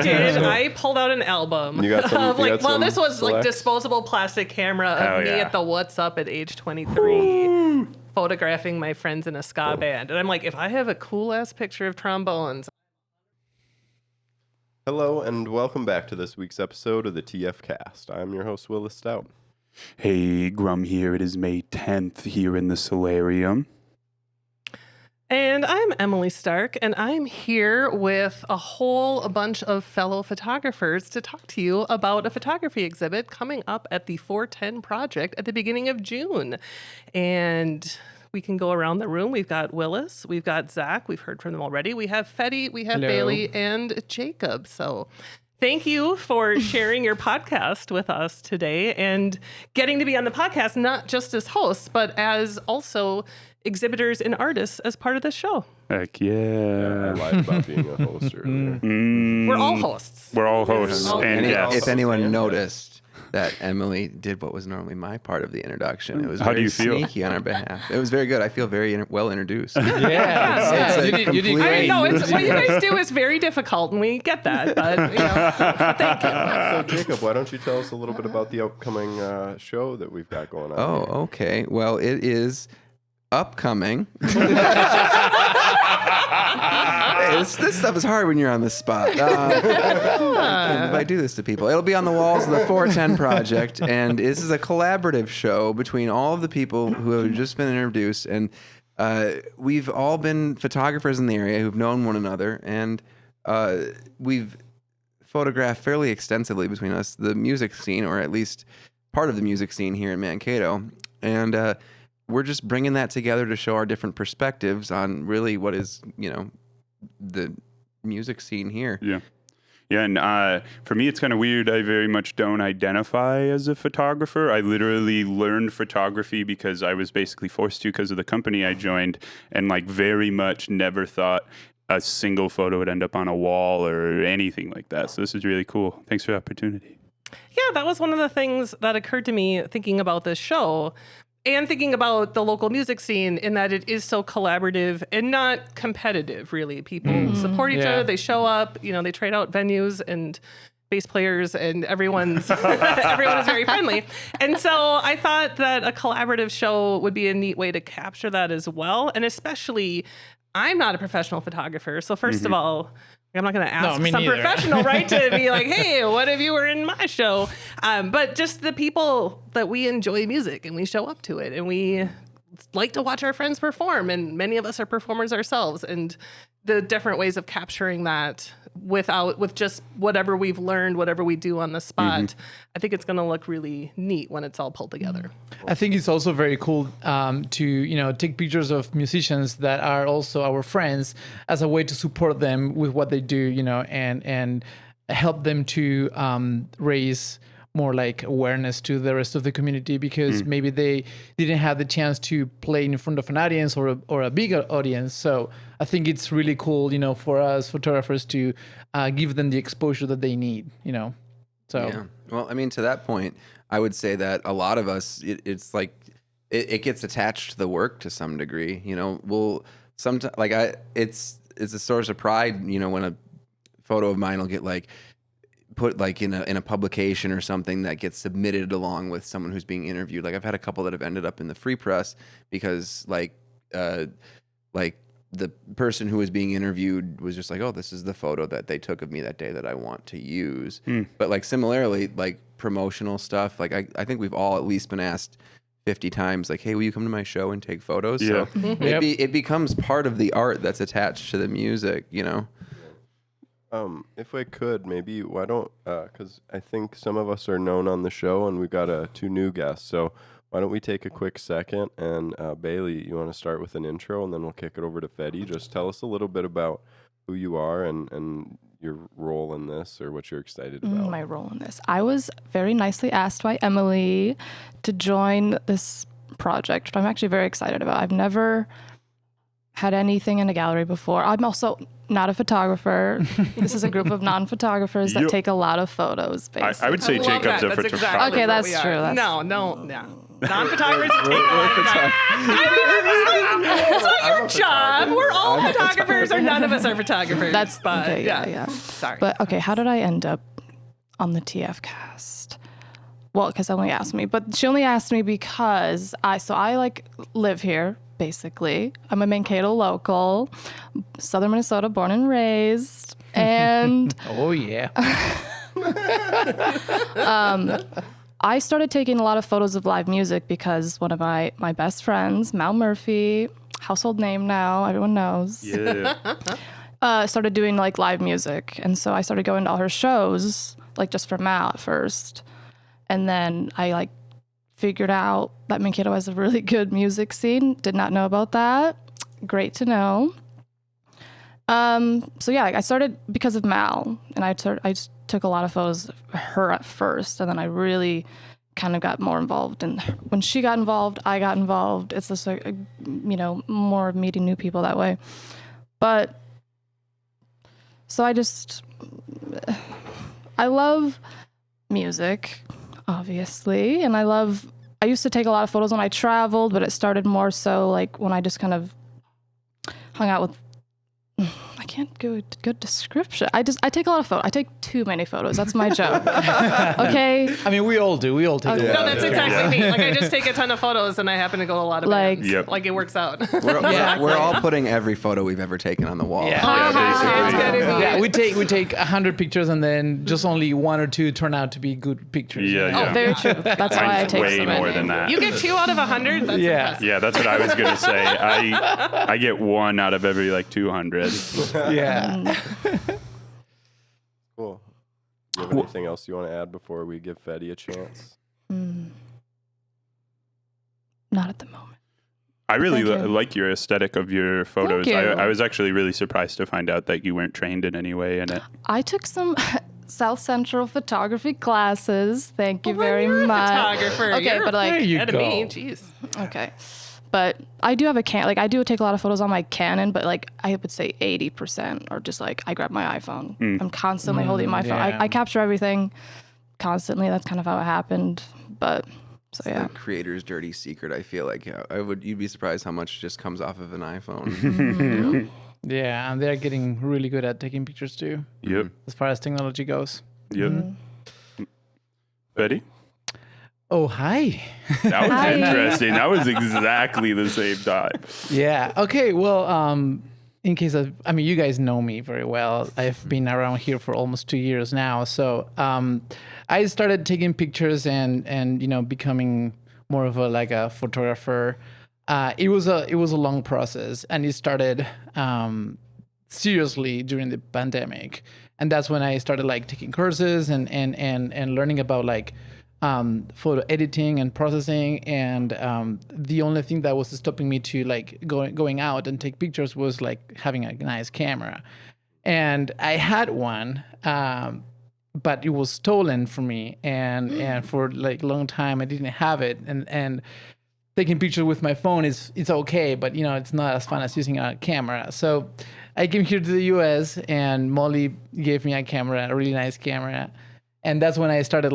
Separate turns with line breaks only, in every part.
did. I pulled out an album.
You got some,
this was
selects?
like disposable plastic camera of me at the What's Up at age 23, photographing my friends in a ska band. And I'm like, if I have a cool ass picture of trombones.
Hello and welcome back to this week's episode of the TF Cast. I'm your host, Willis Stout.
Hey, Grum here. It is May 10th here in the solarium.
And I'm Emily Stark, and I'm here with a whole bunch of fellow photographers to talk to you about a photography exhibit coming up at the 410 Project at the beginning of June. And we can go around the room. We've got Willis, we've got Zach, we've heard from them already. We have Fede, we have Bailey, and Jacob. So thank you for sharing your podcast with us today and getting to be on the podcast, not just as hosts, but as also exhibitors and artists as part of this show.
Heck yeah.
I lied about being a host earlier.
We're all hosts.
We're all hosts.
And
If anyone noticed that Emily did what was normally my part of the introduction, it was
How do
very
you feel?
sneaky on our behalf. It was very good. I feel very well introduced.
Yeah.
It's a
You did
complete-
great.
I know what you guys do is very difficult, and we get that. But thank you.
So, Jacob, why don't you tell us a little bit about the upcoming show that we've got going on?
Oh,
here?
okay. Well, it is upcoming. Hey, this stuff is hard when you're on the spot. If I do this to people, it'll be on the walls of the 410 Project, and this is a collaborative show between all of the people who have just been introduced, and we've all been photographers in the area who've known one another, and we've photographed fairly extensively between us the music scene, or at least part of the music scene here in Mankato, and we're just bringing that together to show our different perspectives on really what is, the music scene here.
Yeah. Yeah, and for me, it's kind of weird. I very much don't identify as a photographer. I literally learned photography because I was basically forced to because of the company I joined, and very much never thought a single photo would end up on a wall or anything like that. So this is really cool. Thanks for the opportunity.
Yeah, that was one of the things that occurred to me thinking about this show. And thinking about the local music scene in that it is so collaborative and not competitive, really. People support each other. They show up, they trade out venues and bass players, and everyone is very friendly. And so I thought that a collaborative show would be a neat way to capture that as well. And especially, I'm not a professional photographer. So first of all, I'm not going to ask some professional, right, to be like, hey, what if you were in my show? But just the people that we enjoy music and we show up to it and we like to watch our friends perform. And many of us are performers ourselves. And the different ways of capturing that with just whatever we've learned, whatever we do on the spot, I think it's going to look really neat when it's all pulled together.
I think it's also very cool to take pictures of musicians that are also our friends as a way to support them with what they do, and help them to raise more awareness to the rest of the community, because maybe they didn't have the chance to play in front of an audience or a bigger audience. So I think it's really cool, for us photographers to give them the exposure that they need, So
Yeah. Well, to that point, I would say that a lot of us, it's like it gets attached to the work to some degree. We'll sometimes it's a source of pride. When a photo of mine will get put in a publication or something that gets submitted along with someone who's being interviewed. I've had a couple that have ended up in the free press because the person who was being interviewed was just like, oh, this is the photo that they took of me that day that I want to use. But similarly, promotional stuff, I think we've all at least been asked 50 times, hey, will you come to my show and take photos?
Yeah.
So it becomes part of the art that's attached to the music,
If I could, maybe why don't, because I think some of us are known on the show and we've got 2 new guests. So why don't we take a quick second and Bailey, you want to start with an intro and then we'll kick it over to Fede. Just tell us a little bit about who you are and your role in this or what you're excited about.
My role in this. I was very nicely asked by Emily to join this project, which I'm actually very excited about. I've never had anything in a gallery before. I'm also not a photographer. This is a group of non-photographers that take a lot of photos, basically.
I would say Jacob's a photographer.
Exactly
Okay, that's
what we
true.
are.
That's
No. Non-photographers take all the time. It's not your job. We're all photographers, or none of us are photographers.
That's
but,
okay. Yeah.
Sorry.
But okay, how did I end up on the TF cast? Well, because Emily asked me, but she only asked me because I like live here basically. I'm a Mankato local, Southern Minnesota, born and raised, and
Oh yeah.
I started taking a lot of photos of live music because one of my best friends, Mal Murphy, household name now, everyone knows.
Yeah.
Started doing like live music, and so I started going to all her shows, like just for Mal at first, and then I like figured out that Mankato has a really good music scene. Did not know about that. Great to know. So yeah, I started because of Mal, and I just took a lot of photos of her at first, and then I really kind of got more involved. And when she got involved, I got involved. It's just more of meeting new people that way. But so I love music, obviously, and I used to take a lot of photos when I traveled, but it started more so like when I just kind of hung out with, I can't give a good description. I take a lot of photos. I take too many photos. That's my joke. Okay.
I mean, we all do. We all take.
Okay.
a lot.
No, that's exactly me. Like I just take a ton of photos and I happen to go to a lot of
Like-
bands.
Yep.
Like it works out.
We're all putting every photo we've ever taken on the wall.
Yeah.
It's
basically.
gonna be-
Yeah, we take 100 pictures and then just only 1 or 2 turn out to be good pictures.
Yeah,
you know?
yeah.
Oh, very true. That's why I
Mine's
take
way
so
more
many.
than that.
You get 2 out of 100. That's
Yeah.
impressive.
Yeah, that's what I was gonna say. I get 1 out of every like 200.
Yeah.
Cool. Do you have anything else you want to add before we give Fede a chance?
Not at the moment.
I really
Thank you.
like your aesthetic of your photos.
Thank you.
I was actually really surprised to find out that you weren't trained in any way in it.
I took some South Central photography classes. Thank you
Well, then
very
you're a
much.
photographer.
Okay,
You're
but like,
There you
ahead
go.
of me. Jeez.
okay. But I do have a I do take a lot of photos on my Canon, but like I would say 80% are just like I grab my iPhone. I'm constantly holding my phone.
yeah.
I capture everything constantly. That's kind of how it happened. But so yeah.
The creator's dirty secret. I feel like you'd be surprised how much just comes off of an iPhone.
Mm-hmm.
Yeah, and they're getting really good at taking pictures too,
Yep.
as far as technology goes.
Yep. Betty?
Oh, hi.
That was
Hi.
interesting. That was exactly the same time.
Yeah. Okay. Well, in case you guys know me very well. I've been around here for almost 2 years now. So, I started taking pictures and becoming more of a photographer. It was a long process, and it started seriously during the pandemic, and that's when I started taking courses and learning about photo editing and processing, and the only thing that was stopping me to going out and take pictures was having a nice camera. And I had one, but it was stolen from me, and for a long time I didn't have it, and taking pictures with my phone it's okay, but it's not as fun as using a camera. So I came here to the US, and Molly gave me a camera, a really nice camera. And that's when I started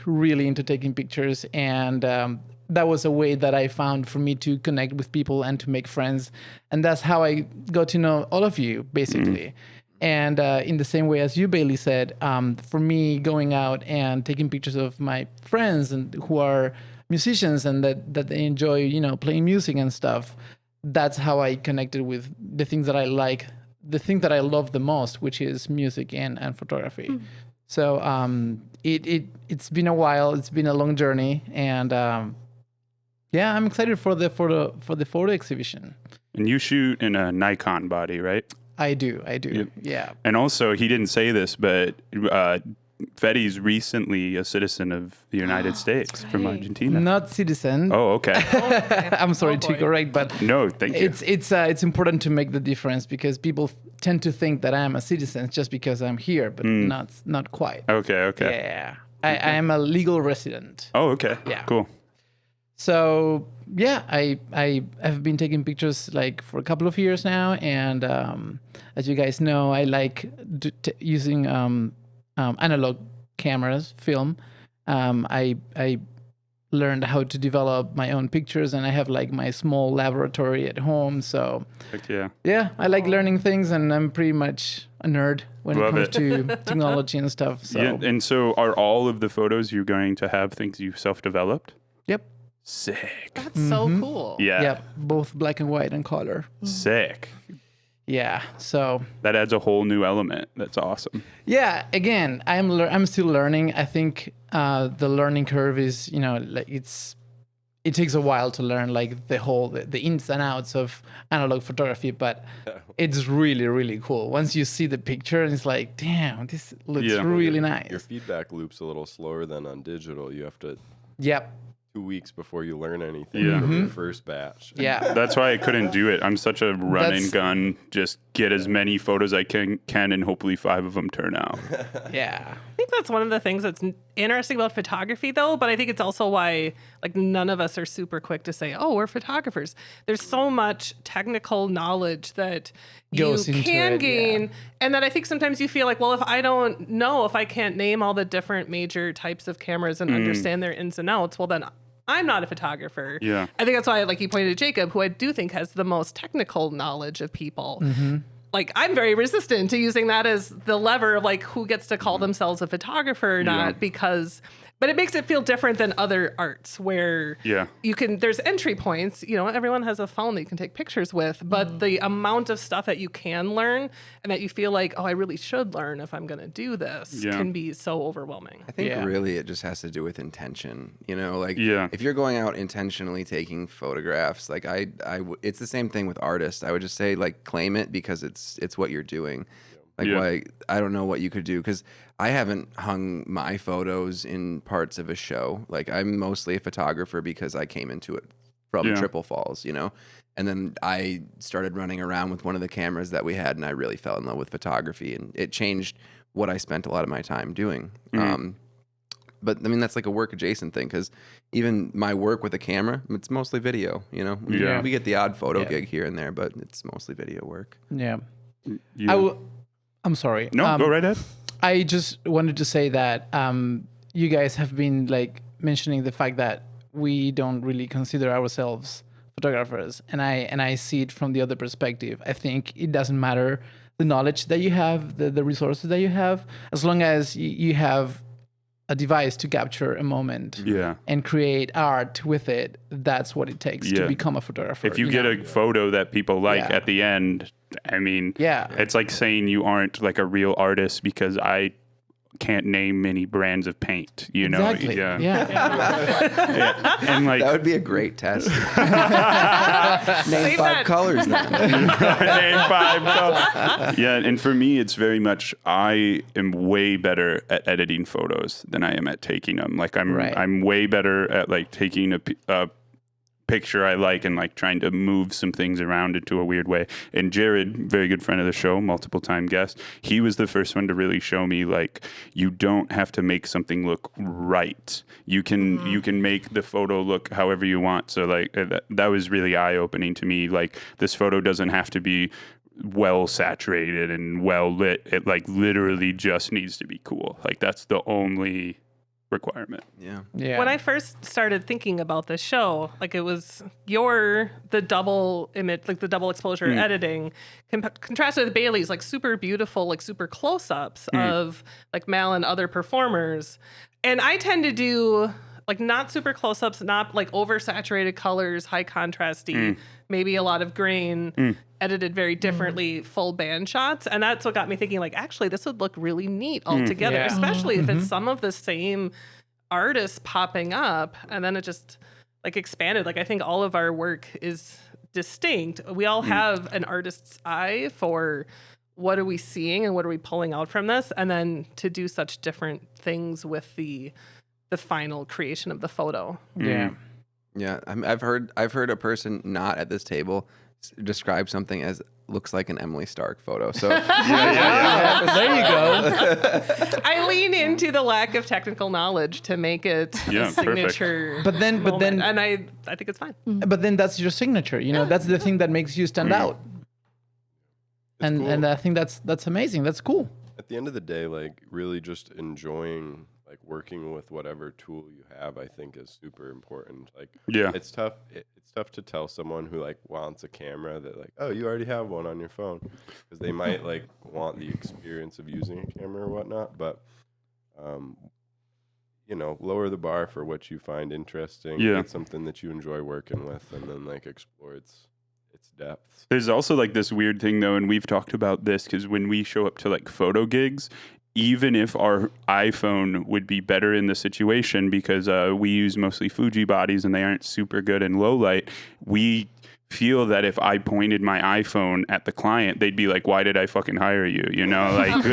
really into taking pictures. And that was a way that I found for me to connect with people and to make friends. And that's how I got to know all of you, basically. And in the same way as you, Bailey, said, for me, going out and taking pictures of my friends and who are musicians and that they enjoy, playing music and stuff, that's how I connected with the things that I like, the thing that I love the most, which is music and photography. So it's been a while. It's been a long journey, and I'm excited for the photo exhibition.
And you shoot in a Nikon body, right?
I do.
Yep.
Yeah.
And also, he didn't say this, but Fede's recently a citizen of the United States from
Great.
Argentina.
Not citizen.
Oh, okay.
I'm sorry
Oh,
to
boy.
correct, but
No, thank you.
it's important to make the difference, because people tend to think that I am a citizen just because I'm here, but not quite.
Okay.
Yeah. I am a legal resident.
Oh, okay.
Yeah.
Cool.
So yeah, I have been taking pictures for a couple of years now, and as you guys know, I like using analog cameras, film. I learned how to develop my own pictures, and I have like my small laboratory at home. So
Heck yeah.
yeah, I like learning things, and I'm pretty much a nerd when
Love
it comes to technology and stuff. So
Yeah. And so are all of the photos you're going to have things you self-developed?
yep,
Sick.
That's so cool.
Yeah.
yep, both black and white and color.
Sick.
Yeah, so
That adds a whole new element. That's awesome.
yeah, again, I'm still learning. I think the learning curve is, like it takes a while to learn like the ins and outs of analog photography, but it's really, really cool. Once you see the picture, and it's like, damn, this looks
Yeah.
really
Your
nice.
feedback loop's a little slower than on digital. You have to
Yep.
2 weeks before you learn anything
Yeah.
from your first batch.
Yeah.
That's why I couldn't do it. I'm such a run
That's-
and gun, just get as many photos I can and hopefully 5 of them turn out.
Yeah.
I think that's one of the things that's interesting about photography, though. But I think it's also why, like, none of us are super quick to say, "Oh, we're photographers." There's so much technical knowledge that
Goes
you
into
can
it,
gain,
yeah.
and that I think sometimes you feel like, well, if I can't name all the different major types of cameras and understand their ins and outs, well, then I'm not a photographer.
Yeah.
I think that's why, like you pointed to Jacob, who I do think has the most technical knowledge of people. Like, I'm very resistant to using that as the lever of like who gets to call themselves a photographer or not, but it makes it feel different than other arts where
Yeah.
there's entry points, everyone has a phone that you can take pictures with, but the amount of stuff that you can learn and that you feel like, oh, I really should learn if I'm going to do this
Yeah.
can be so overwhelming.
I think
Yeah.
really it just has to do with intention. Like
Yeah.
if you're going out intentionally taking photographs, like it's the same thing with artists. I would just say like claim it because it's what you're doing. Like
Yeah.
why I don't know what you could do because I haven't hung my photos in parts of a show. Like I'm mostly a photographer because I came into it from
Yeah.
Triple Falls, and then I started running around with one of the cameras that we had, and I really fell in love with photography, and it changed what I spent a lot of my time doing. But I mean, that's like a work adjacent thing because even my work with a camera, it's mostly video,
Yeah.
We get the odd photo
Yeah.
gig here and there, but it's mostly video work.
Yeah.
You-
I'm sorry.
No, go right ahead.
I just wanted to say that you guys have been like mentioning the fact that we don't really consider ourselves photographers, and I see it from the other perspective. I think it doesn't matter the knowledge that you have, the resources that you have, as long as you have a device to capture a moment
Yeah.
and create art with it. That's what it takes
Yeah.
to become a photographer.
If you get a photo that people like
Yeah.
at the end, I mean,
Yeah.
it's like saying you aren't like a real artist because I can't name many brands of paint,
Exactly.
Yeah.
Yeah.
And like
That would be a great test. Name
Save
5
that.
colors then.
Name 5 colors. Yeah, and for me, it's very much I am way better at editing photos than I am at taking them. Like
Right.
I'm way better at like taking a picture I like and like trying to move some things around into a weird way. And Jared, very good friend of the show, multiple time guest, he was the first one to really show me like you don't have to make something look right. You can make the photo look however you want. So like that was really eye opening to me. Like this photo doesn't have to be well saturated and well lit. It like literally just needs to be cool. Like that's the only requirement.
Yeah.
Yeah.
When I first started thinking about this show, like it was the double image, like the double exposure editing, contrasted with Bailey's like super beautiful, like super close-ups of like Mal and other performers. And I tend to do like not super close-ups, not like oversaturated colors, high contrasty, maybe a lot of grain, edited very differently, full band shots. And that's what got me thinking like, actually, this would look really neat altogether,
Yeah.
especially if it's some of the same artists popping up. And then it just like expanded. Like I think all of our work is distinct. We all have an artist's eye for what are we seeing and what are we pulling out from this? And then to do such different things with the final creation of the photo.
Yeah.
Yeah, I've heard a person not at this table describe something as looks like an Emily Stark photo. So
There you go.
I lean into the lack of technical knowledge to make it
Yeah,
a signature.
But then
and I think it's fine.
But then that's your signature, that's the thing that makes you stand out. And
cool.
and I think that's amazing. That's cool.
At the end of the day, like really just enjoying like working with whatever tool you have, I think is super important. Like,
Yeah.
it's tough. It's tough to tell someone who like wants a camera that like, oh, you already have one on your phone, because they might like want the experience of using a camera or whatnot. But, lower the bar for what you find interesting.
Yeah.
Get something that you enjoy working with, and then like explore its depths.
There's also like this weird thing though, and we've talked about this because when we show up to like photo gigs, even if our iPhone would be better in the situation because we use mostly Fuji bodies and they aren't super good in low light, we feel that if I pointed my iPhone at the client, they'd be like, why did I fucking hire you? Like,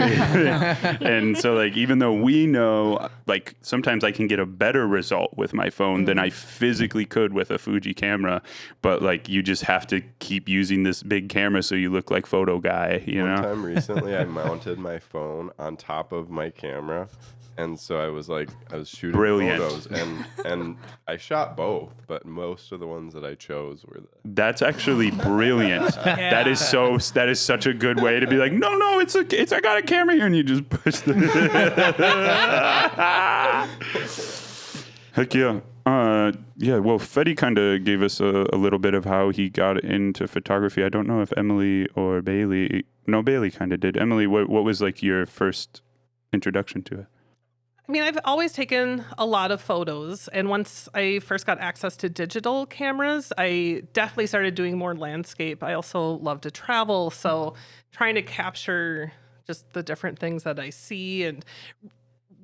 and so like, even though we know, like, sometimes I can get a better result with my phone than I physically could with a Fuji camera, but like, you just have to keep using this big camera so you look like photo guy,
One time recently, I mounted my phone on top of my camera. And so I was shooting photos, and I shot both, but most of the ones that I chose were
That's actually brilliant.
Yeah.
That is such a good way to be like, no, I got a camera here, and you just push the. Heck yeah. Yeah, well, Fede kind of gave us a little bit of how he got into photography. I don't know if Emily or Bailey. No, Bailey kind of did. Emily, what was like your first introduction to it?
I mean, I've always taken a lot of photos. And once I first got access to digital cameras, I definitely started doing more landscape. I also love to travel. So trying to capture just the different things that I see. And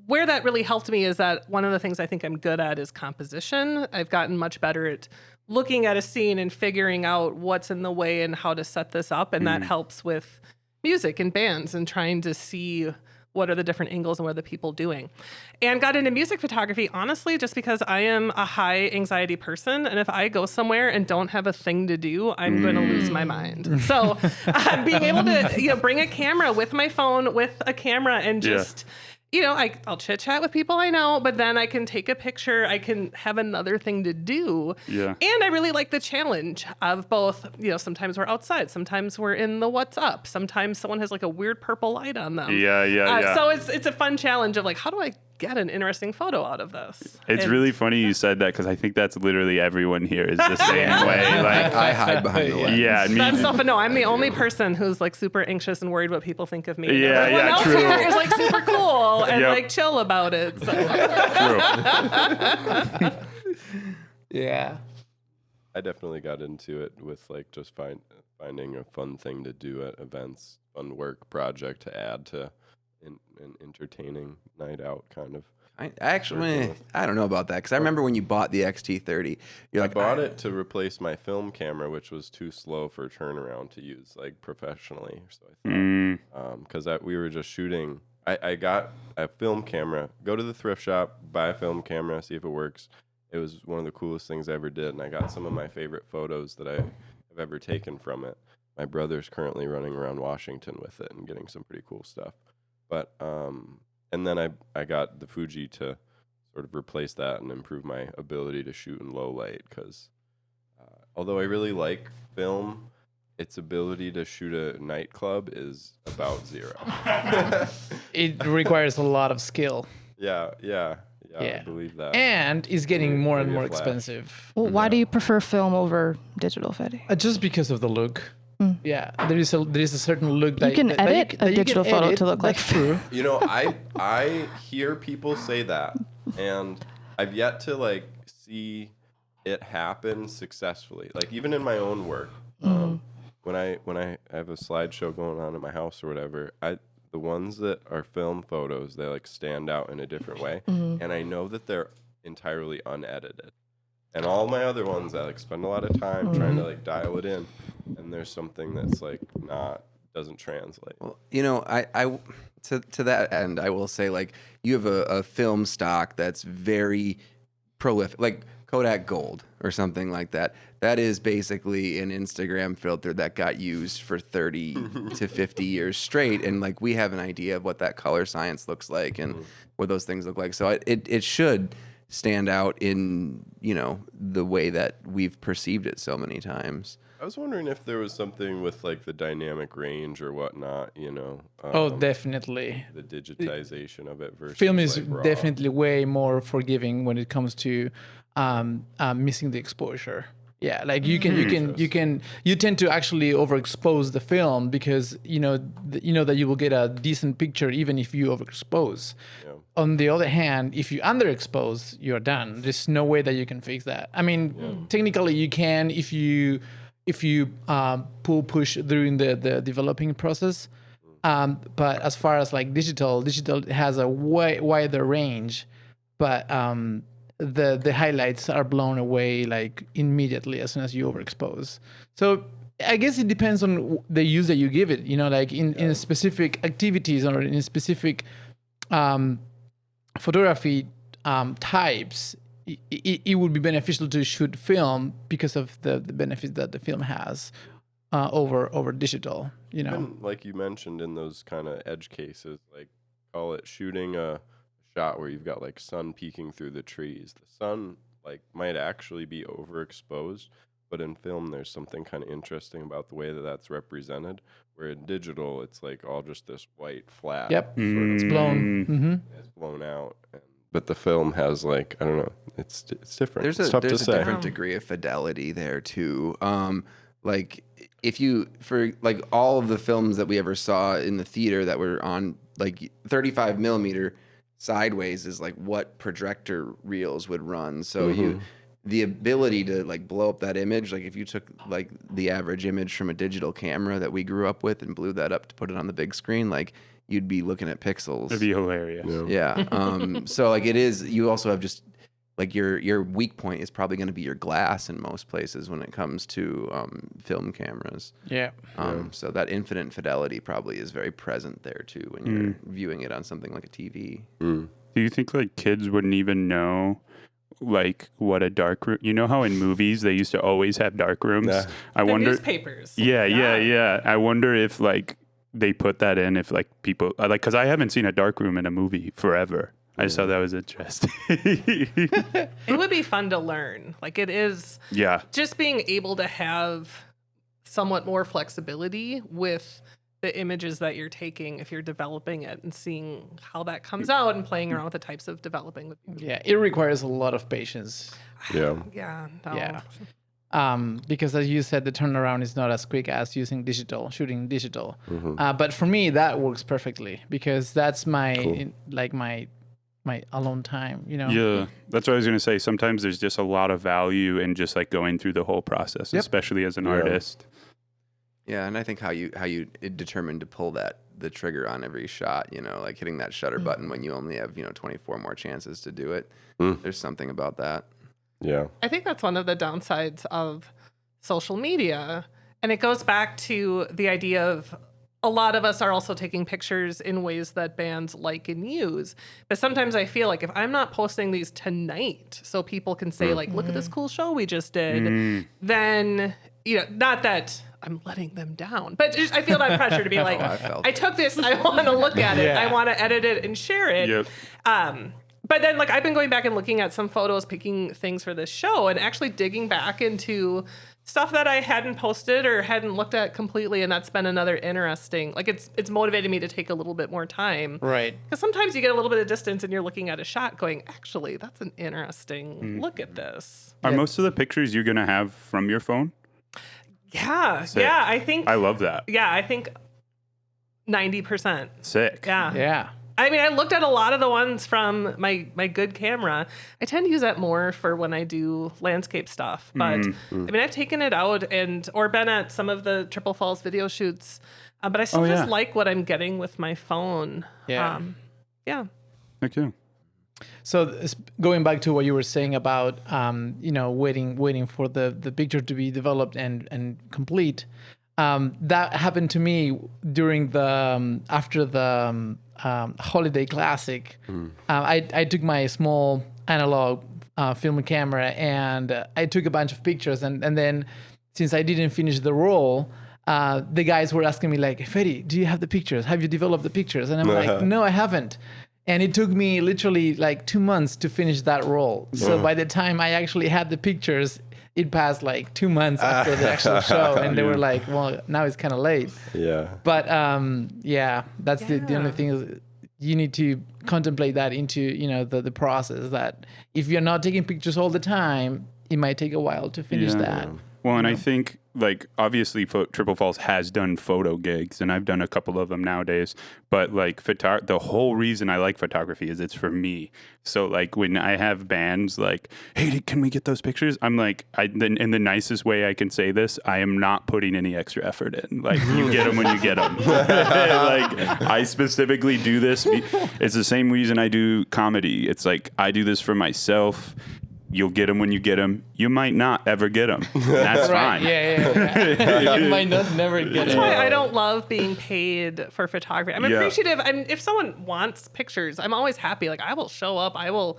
where that really helped me is that one of the things I think I'm good at is composition. I've gotten much better at looking at a scene and figuring out what's in the way and how to set this up. And that helps with music and bands and trying to see what are the different angles and what are the people doing. And got into music photography, honestly, just because I am a high anxiety person. And if I go somewhere and don't have a thing to do, I'm going to lose my mind. So being able to bring a camera with my phone, with a camera, and just... I'll chit chat with people I know, but then I can take a picture. I can have another thing to do.
Yeah.
And I really like the challenge of both, sometimes we're outside, sometimes we're in the what's up. Sometimes someone has like a weird purple light on them.
Yeah.
So it's a fun challenge of like, how do I get an interesting photo out of this?
It's really funny you said that because I think that's literally everyone here is the same way. Like,
I hide behind the lens.
yeah, me.
That's so fun. No, I'm the only person who's like super anxious and worried what people think of me.
Yeah,
Everyone else
true.
here is like super cool and
Yep.
like chill about it. So.
True.
Yeah.
I definitely got into it with like just finding a fun thing to do at events, fun work project to add to an entertaining night out kind of.
I don't know about that because I remember when you bought the XT30, you're like,
I bought it to replace my film camera, which was too slow for turnaround to use like professionally. So I thought, because we were just shooting. I got a film camera. Go to the thrift shop, buy a film camera, see if it works. It was one of the coolest things I ever did, and I got some of my favorite photos that I have ever taken from it. My brother's currently running around Washington with it and getting some pretty cool stuff. But and then I got the Fuji to sort of replace that and improve my ability to shoot in low light because although I really like film, its ability to shoot a nightclub is about zero.
It requires a lot of skill.
Yeah, I believe that.
And it's getting more and
Maybe a
more
flash.
expensive.
Well, why do you prefer film over digital, Fede?
Just because of the look. Yeah, there is a certain look that
You can edit a digital photo to look like
That's true.
I hear people say that, and I've yet to like see it happen successfully. Like even in my own work, when I have a slideshow going on at my house or whatever, the ones that are film photos, they like stand out in a different way, and I know that they're entirely unedited. And all my other ones, I like spend a lot of time trying to like dial it in, and there's something that's like doesn't translate.
Well, I to that end, I will say like you have a film stock that's very prolific, like Kodak Gold or something like that. That is basically an Instagram filter that got used for 30 to 50 years straight, and like we have an idea of what that color science looks like and what those things look like. So it should stand out in the way that we've perceived it so many times.
I was wondering if there was something with like the dynamic range or whatnot,
Oh, definitely.
the digitization of it versus
Film is
like raw.
definitely way more forgiving when it comes to missing the exposure. Yeah, like you tend to actually overexpose the film because you know that you will get a decent picture even if you overexpose.
Yeah.
On the other hand, if you underexpose, you're done. There's no way that you can fix that. I mean, technically you can if you push during the developing process. But as far as like digital has a way wider range, but the highlights are blown away like immediately as soon as you overexpose. So I guess it depends on the use that you give it. Like in specific activities or in specific photography types, it would be beneficial to shoot film because of the benefits that the film has over digital.
And like you mentioned in those kind of edge cases, like call it shooting a shot where you've got like sun peeking through the trees. The sun like might actually be overexposed, but in film there's something kind of interesting about the way that that's represented. Where in digital it's like all just this white flat.
Yep,
sort of
it's blown.
It's blown out. But the film has like I don't know. It's different.
There's
it's
a
tough to
there's a
say.
different degree of fidelity there too. Like if you for like all of the films that we ever saw in the theater that were on like 35 millimeter sideways is like what projector reels would run. So the ability to like blow up that image, like if you took like the average image from a digital camera that we grew up with and blew that up to put it on the big screen, like you'd be looking at pixels.
It'd be hilarious.
Yeah. So like it is, you also have just like your weak point is probably going to be your glass in most places when it comes to film cameras.
Yeah.
So that infinite fidelity probably is very present there too when you're viewing it on something like a TV.
Do you think like kids wouldn't even know like what a dark room? You know how in movies they used to always have dark rooms?
Yeah.
I
The
wonder.
newspapers.
Yeah. I wonder if like they put that in if like people like because I haven't seen a dark room in a movie forever. I just thought that was interesting.
It would be fun to learn. Like it is
Yeah.
just being able to have somewhat more flexibility with the images that you're taking if you're developing it and seeing how that comes out and playing around with the types of developing with people.
Yeah, it requires a lot of patience.
Yeah.
Yeah. No.
Yeah. Because as you said, the turnaround is not as quick as shooting digital. But for me, that works perfectly because that's my my alone time.
Yeah, that's what I was going to say. Sometimes there's just a lot of value in just like going through the whole process, especially as an artist.
Yeah, and I think how you determine to pull the trigger on every shot, like hitting that shutter button when you only have 24 more chances to do it. There's something about that.
Yeah.
I think that's one of the downsides of social media. And it goes back to the idea of a lot of us are also taking pictures in ways that bands like and use. But sometimes I feel like if I'm not posting these tonight so people can say like, look at this cool show we just did, then, not that I'm letting them down, but just, I feel that pressure to be like, I took this, I want to look at it. I want to edit it and share it.
Yep.
But then like I've been going back and looking at some photos, picking things for this show and actually digging back into stuff that I hadn't posted or hadn't looked at completely. And that's been another interesting, like it's motivated me to take a little bit more time.
Right.
Because sometimes you get a little bit of distance and you're looking at a shot going, actually, that's an interesting look at this.
Are most of the pictures you're going to have from your phone?
Yeah.
Sick.
Yeah. I think,
I love that.
yeah, I think 90%.
Sick.
Yeah.
Yeah.
I mean, I looked at a lot of the ones from my good camera. I tend to use that more for when I do landscape stuff. But I mean, I've taken it out or been at some of the Triple Falls video shoots. But I still just like what I'm getting with my phone.
Yeah.
Yeah.
Okay.
So going back to what you were saying about, waiting for the picture to be developed and complete. That happened to me during after the holiday classic. I took my small analog film camera and I took a bunch of pictures and then since I didn't finish the roll, the guys were asking me like, Fede, do you have the pictures? Have you developed the pictures? And I'm like, no, I haven't. And it took me literally like 2 months to finish that roll. So by the time I actually had the pictures, it passed like 2 months after the actual show, and they were like, well, now it's kind of late.
Yeah.
But yeah, that's the only thing is you need to contemplate that into, you know, the process, that if you're not taking pictures all the time, it might take a while to finish that.
Well, and I think, like, obviously Triple Falls has done photo gigs, and I've done a couple of them nowadays. But, like, the whole reason I like photography is it's for me. So, like, when I have bands like, hey, can we get those pictures? I'm like, in the nicest way I can say this, I am not putting any extra effort in. Like, you get them when you get them. Like, I specifically do this. It's the same reason I do comedy. It's like, I do this for myself. You'll get them when you get them. You might not ever get them. That's fine.
Yeah. You might not never get
That's
it.
why I don't love being paid for photography. I'm appreciative. If someone wants pictures, I'm always happy. Like, I will show up. I will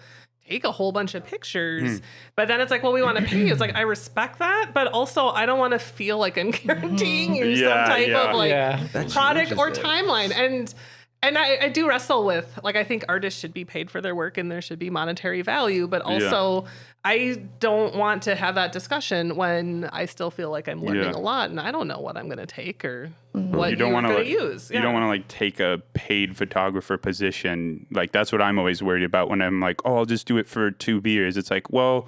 take a whole bunch of pictures. But then it's like, well, we want to pay you. It's like, I respect that, but also I don't want to feel like I'm guaranteeing you some type of like product or timeline. And I do wrestle with, like, I think artists should be paid for their work and there should be monetary value, but also I don't want to have that discussion when I still feel like I'm learning a lot and I don't know what I'm going to take or what you're going to use.
You don't want to, like, take a paid photographer position. Like, that's what I'm always worried about when I'm like, oh, I'll just do it for 2 beers. It's like, well,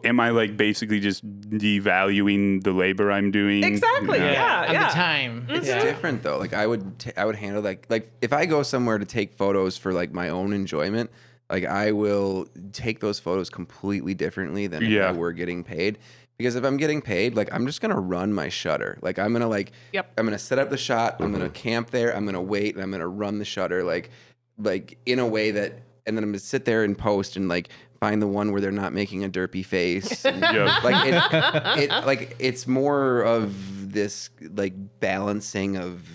am I, like, basically just devaluing the labor I'm doing?
Exactly.
And the time.
It's different though. Like I would handle like if I go somewhere to take photos for like my own enjoyment, like I will take those photos completely differently than if I were getting paid. Because if I'm getting paid, like I'm just gonna run my shutter. Like I'm gonna I'm gonna set up the shot. I'm gonna camp there. I'm gonna wait, and I'm gonna run the shutter like in a way that, and then I'm gonna sit there and post and like find the one where they're not making a derpy face. And, like it's more of this like balancing of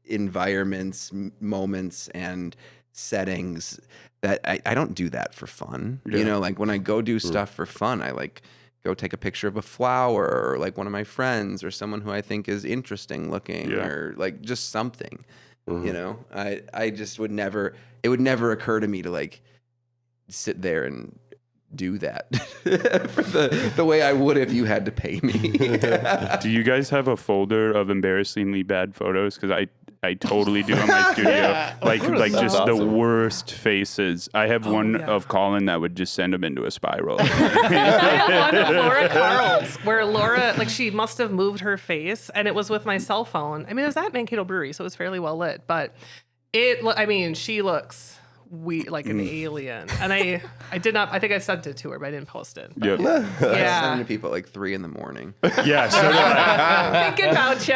environments, moments, and settings that I don't do that for fun. You know, like when I go do stuff for fun, I like go take a picture of a flower or like one of my friends or someone who I think is interesting looking or like just something. You know, I just would never, it would never occur to me to like sit there and do that for the way I would if you had to pay me.
Do you guys have a folder of embarrassingly bad photos? Because I totally do on my studio. Like just
awesome.
the worst faces. I have one of Colin that would just send him into a spiral.
I have one of Laura Carl's where Laura, like, she must have moved her face and it was with my cell phone. I mean, it was at Mankato Brewery, so it was fairly well lit, but she looks like an alien. And I did not, I think I sent it to her, but I didn't post it. But
Yep.
I send it to people at like 3 a.m.
Yeah, so do I.
thinking about you.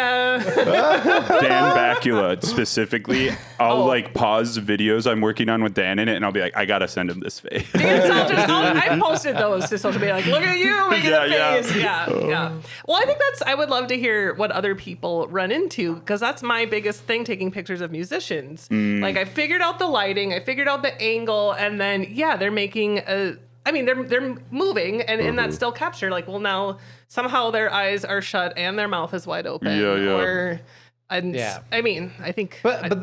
Dan Bakula specifically, I'll like pause videos I'm working on with Dan in it, and I'll be like, I gotta send him this face.
I posted those to social media, like, look at you making the face. Yeah. Well, I think I would love to hear what other people run into, because that's my biggest thing, taking pictures of musicians. Like, I figured out the lighting, I figured out the angle, and then they're making they're moving, and in that still capture, like, well, now somehow their eyes are shut and their mouth is wide open. I think
but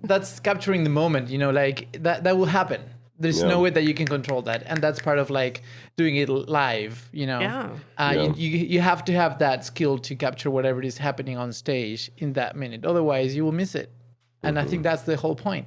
that's capturing the moment, you know, like that will happen. There's no way that you can control that, and that's part of like doing it live, you know. You have to have that skill to capture whatever is happening on stage in that minute, otherwise you will miss it. And I think that's the whole point.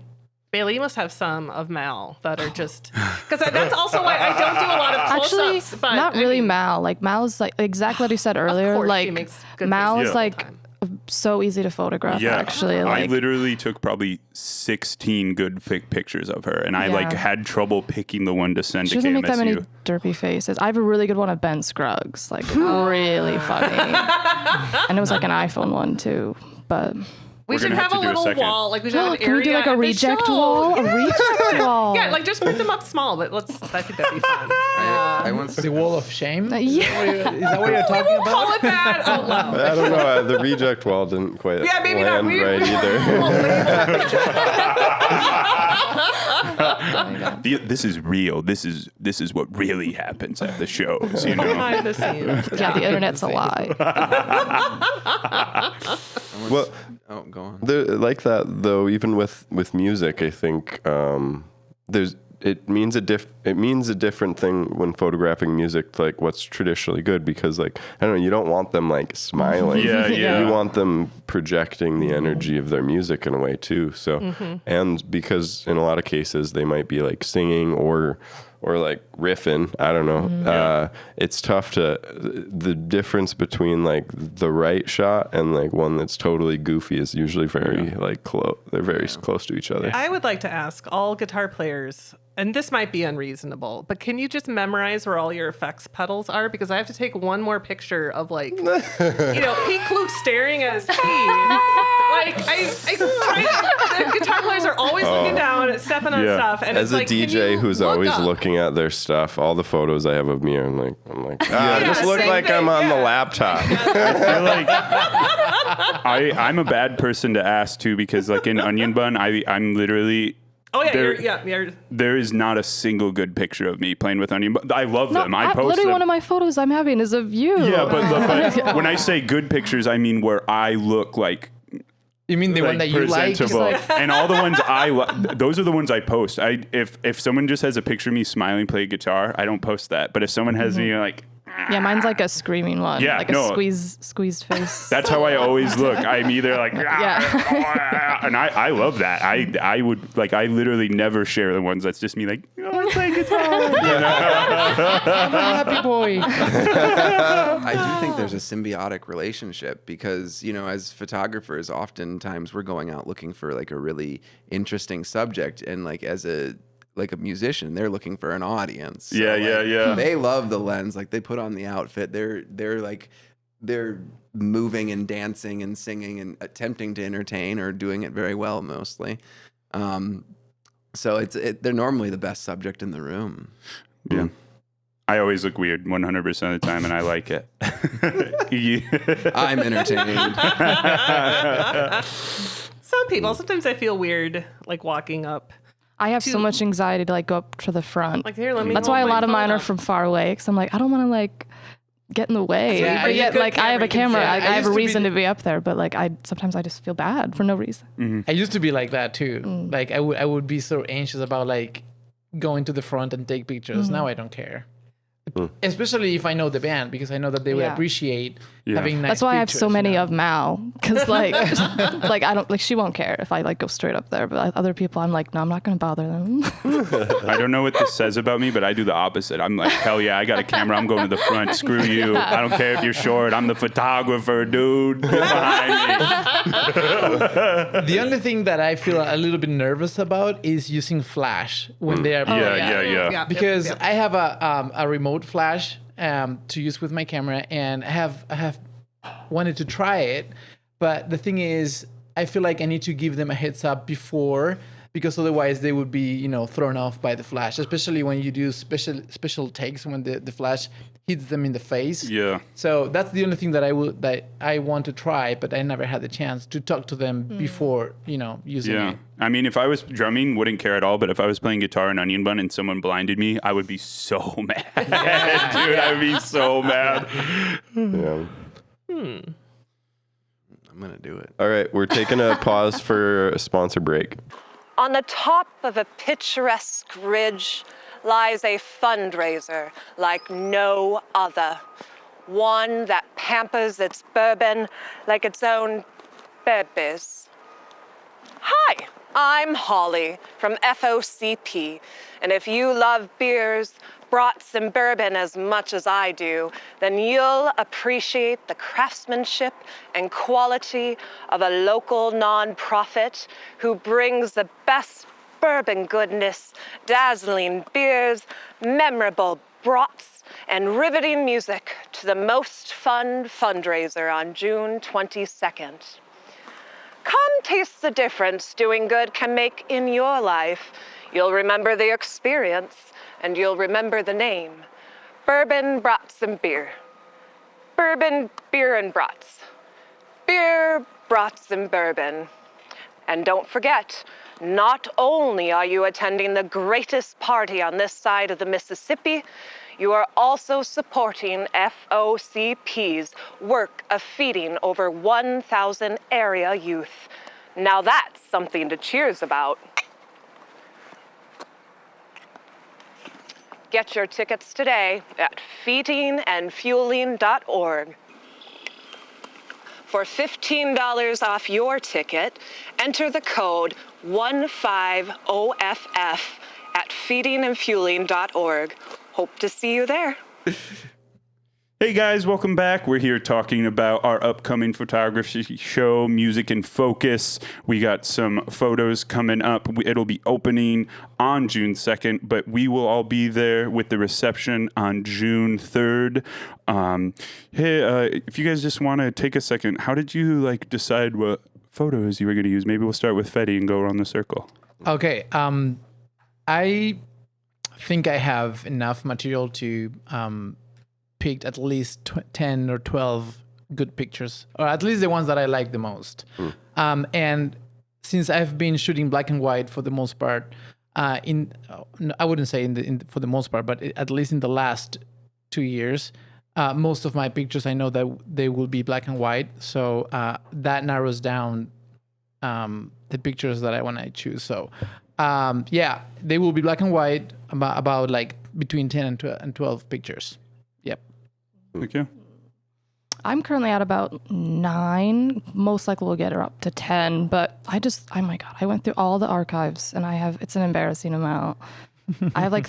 Bailey, you must have some of Mal that are just, because that's also why I don't do a lot of close-ups.
Actually,
but
not really Mal. Like, Mal is like exactly what you said earlier.
course, she
like
makes good
Mal
faces
is
all the
like
time.
so easy to photograph.
Yeah,
Actually,
I
like
literally took probably 16 good pictures of her, and I like had trouble picking the one to send
she
to
doesn't make that many
KMSU.
derpy faces. I have a really good one of Ben Scruggs, like really funny, and it was like an iPhone one too, but.
We should have a little wall, like we should have an
Can
area
we do like a
at the
reject
show.
wall? A reject wall.
Yeah, like just print them up small, but I think that'd be fun.
I once
The wall of shame?
Yeah.
Is that what you're talking about?
Call it that out loud.
I don't know. The reject wall didn't quite
Maybe not.
land right either.
This is real. This is what really happens at the shows, you know.
Behind the scenes.
Yeah, the internet's a lie.
Well,
go on.
like that though. Even with music, I think there's it means a different thing when photographing music, like what's traditionally good, because like I don't know, you don't want them like smiling.
Yeah.
You want them projecting the energy of their music in a way too. So and because in a lot of cases they might be like singing or like riffing, I don't know. It's tough the difference between like the right shot and like one that's totally goofy is usually very like close. They're very close to each other.
I would like to ask all guitar players, and this might be unreasonable, but can you just memorize where all your effects pedals are? Because I have to take one more picture of like, Pete Luke staring at his key. Like the guitar players are always looking down, stepping on stuff. And
as
it's
a
like,
DJ who's always looking at their stuff, all the photos I have of me, I'm like, I just look
same
like
thing,
I'm on the laptop.
I feel like I'm a bad person to ask too, because like in Onion Bun, I'm literally.
Oh yeah,
There is not a single good picture of me playing with Onion Bun. I love them. I post
literally
them.
one of my photos I'm having is of you.
Yeah, but when I say good pictures, I mean where I look like.
You mean the one that you like?
Presentable. And all the ones those are the ones I post. If someone just has a picture of me smiling, play guitar, I don't post that. But if someone has me like.
Yeah, mine's like a screaming one.
Yeah,
like a squeezed face.
That's how I always look. I'm either like,
Yeah.
and I love that. I would like, I literally never share the ones that's just me like, I play guitar.
I'm a happy boy.
I do think there's a symbiotic relationship because, as photographers, oftentimes we're going out looking for like a really interesting subject. And like as a musician, they're looking for an audience. So,
Yeah.
They love the lens. Like they put on the outfit. They're moving and dancing and singing and attempting to entertain or doing it very well mostly. So they're normally the best subject in the room.
Yeah. I always look weird 100% of the time, and I like it.
I'm entertained.
Some people, sometimes I feel weird like walking up.
I have so much anxiety to like go up to the front.
Like, here, let me
That's
hold
why a
my
lot of
phone
mine are
up.
from far away because I'm like, I don't want to like get in the way.
Yeah,
But
you
yet,
good
like, I have a
camera,
camera.
you can
Like,
see it.
I have a
used to be
reason to be up there, but like, sometimes I just feel bad for no reason.
I used to be like that too. Like I would be so anxious about like going to the front and take pictures. Now I don't care. Especially if I know the band, because I know that they would
Yeah.
appreciate having nice
That's why I have so
pictures,
many
you know?
of Mal, because like, like I don't like she won't care if I like go straight up there. But other people, I'm like, no, I'm not gonna bother them.
I don't know what this says about me, but I do the opposite. I'm like, hell yeah, I got a camera. I'm going to the front. Screw you. I don't care if you're short. I'm the photographer, dude. Get behind me.
The only thing that I feel a little bit nervous about is using flash when they are
Yeah.
because I have a remote flash to use with my camera, and I have wanted to try it, but the thing is, I feel like I need to give them a heads up before, because otherwise they would be thrown off by the flash, especially when you do special takes when the flash hits them in the face.
Yeah.
So that's the only thing that I want to try, but I never had the chance to talk to them before using
Yeah.
it.
I mean, if I was drumming, wouldn't care at all. But if I was playing guitar in Onion Bun and someone blinded me, I would be so mad. Dude, I would be so mad.
Yeah.
I'm going to do it.
All right, we're taking a pause for a sponsor break.
On the top of a picturesque ridge lies a fundraiser like no other. One that pampers its bourbon like its own bebes. Hi, I'm Holly from FOCP, and if you love beers, brats, and bourbon as much as I do, then you'll appreciate the craftsmanship and quality of a local nonprofit who brings the best bourbon goodness, dazzling beers, memorable brats, and riveting music to the most fun fundraiser on June 22nd. Come taste the difference doing good can make in your life. You'll remember the experience, and you'll remember the name. Bourbon, brats, and beer. Bourbon, beer, and brats. Beer, brats, and bourbon. And don't forget, not only are you attending the greatest party on this side of the Mississippi, you are also supporting FOCP's work of feeding over 1,000 area youth. Now that's something to cheers about. Get your tickets today at feedingandfueling.org. For $15 off your ticket, enter the code 150FF at feedingandfueling.org. Hope to see you there.
Hey guys, welcome back. We're here talking about our upcoming photography show, Music in Focus. We got some photos coming up. It'll be opening on June 2nd, but we will all be there with the reception on June 3rd. If you guys just want to take a second, how did you decide what photos you were going to use? Maybe we'll start with Fede and go around the circle.
Okay. I think I have enough material to pick at least 10 or 12 good pictures, or at least the ones that I like the most. And since I've been shooting black and white for the most part, I wouldn't say for the most part, but at least in the last 2 years, most of my pictures I know that they will be black and white. So that narrows down the pictures that I want to choose. So they will be black and white, about between 10 and 12 pictures. Yep.
Thank you.
I'm currently at about 9. Most likely we'll get her up to 10, but oh my God, I went through all the archives and it's an embarrassing amount. I have I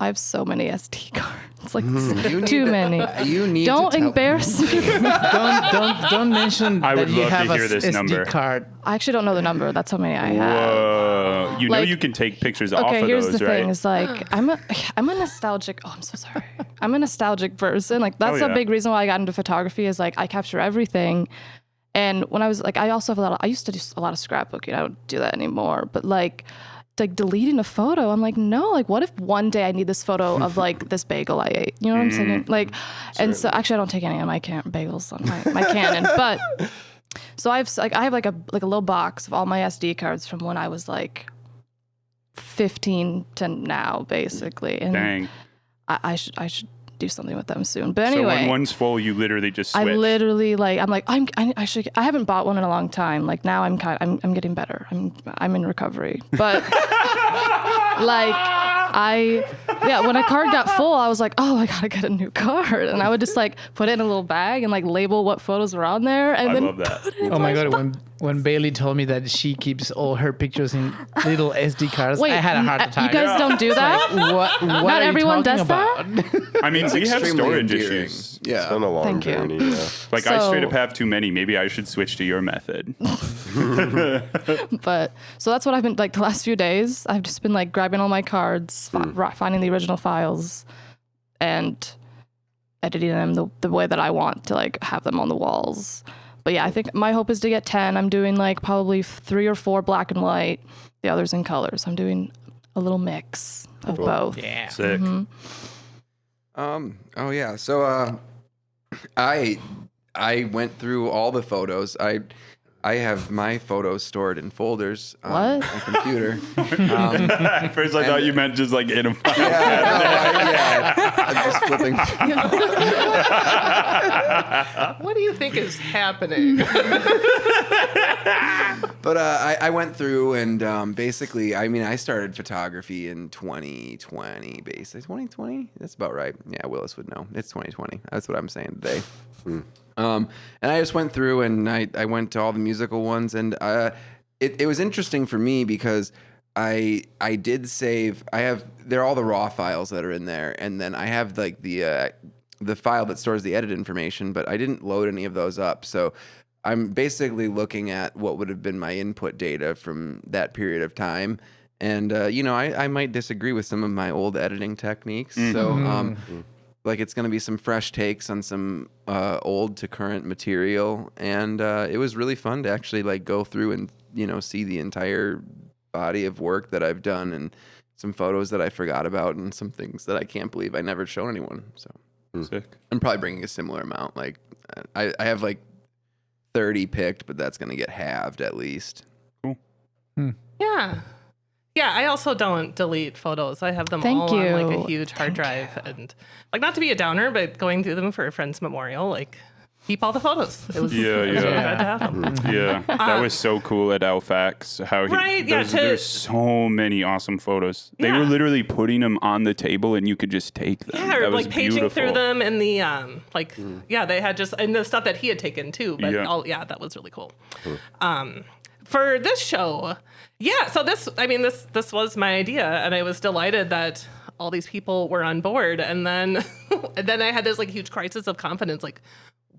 have so many SD cards, too many.
You need
Don't
to tell
embarrass me.
Don't mention
I
that
would
you
love
have
to
a
hear this
SD
number.
card.
I actually don't know the number. That's how many I have.
Whoa. You know you can take pictures off
Okay,
of
here's
those,
the
right?
thing. Is I'm a nostalgic. Oh, I'm so sorry. I'm a nostalgic person. That's a big reason why I got into photography. Is I capture everything. And when I was I also have I used to do a lot of scrapbooking. I don't do that anymore. But deleting a photo, I'm no, what if one day I need this photo of this bagel I ate? You know what I'm saying? And so actually I don't take any of my bagels on my Canon, but so I have a little box of all my SD cards from when I was 15 to now, basically. And
Dang.
I should do something with them soon. But anyway,
So when one's full, you literally just switch.
I literally I haven't bought one in a long time. Now I'm getting better. I'm in recovery. But when a card got full, I was oh, I gotta get a new card, and I would just put it in a little bag and label what photos were on there, and
I love that.
Oh my God, when Bailey told me that she keeps all her pictures in little SD cards,
Wait,
I had a heart attack.
You guys don't do that?
What
Not
are
everyone
you talking
does
about?
I mean, we have
extremely
storage
endearing.
issues.
It's
Yeah.
been a long
Thank you.
journey. Yeah.
I
So-
straight up have too many. Maybe I should switch to your method.
But so that's what I've been the last few days. I've just been grabbing all my cards, finding the original files, and editing them the way that I want to have them on the walls. But yeah, I think my hope is to get 10. I'm doing probably 3 or 4 black and white, the others in colors. I'm doing a little mix of both.
Yeah.
Sick.
Oh yeah. So I went through all the photos. I have my photos stored in folders on
What?
my computer.
At first, I thought you meant just in a file.
I'm just flipping.
What do you think is happening?
But I went through and basically, I started photography in 2020, basically. 2020? That's about right. Yeah, Willis would know. It's 2020. That's what I'm saying today. And I just went through and I went to all the musical ones, and it was interesting for me because I did save. They're all the raw files that are in there, and then I have the file that stores the edit information, but I didn't load any of those up. So I'm basically looking at what would have been my input data from that period of time. And, I might disagree with some of my old editing techniques. So, it's going to be some fresh takes on some old to current material. And it was really fun to actually go through and, see the entire body of work that I've done, and some photos that I forgot about, and some things that I can't believe I never shown anyone. So
Sick.
I'm probably bringing a similar amount. I have 30 picked, but that's going to get halved at least.
Yeah. Yeah, I also don't delete photos. I have them
Thank
all on a
you.
huge hard drive. And not to be a downer, but going through them for a friend's memorial, keep all the photos. It was
Yeah,
it was really
yeah.
glad to have them.
Yeah, that was so cool at Alfax. How he,
Right, yeah,
there's so many awesome photos. They
Yeah.
were literally putting them on the table, and you could just take them.
Yeah, or
that was
like paging
beautiful.
through them and the they had just and the stuff that he had taken too. But
Yeah.
that was really cool. For this show, so this was my idea, and I was delighted that all these people were on board. And then I had this like huge crisis of confidence, like,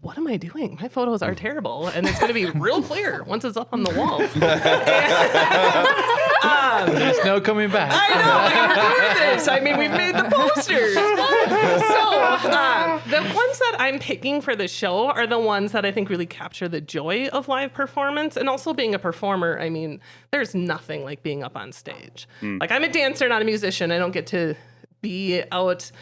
what am I doing? My photos are terrible, and it's going to be real clear once it's up on the walls.
There's no coming back.
I know, like, we're doing this. I mean, we've made the posters. So the ones that I'm picking for the show are the ones that I think really capture the joy of live performance, and also being a performer. I mean, there's nothing like being up on stage. Like, I'm a dancer, not a musician. I don't get to be out,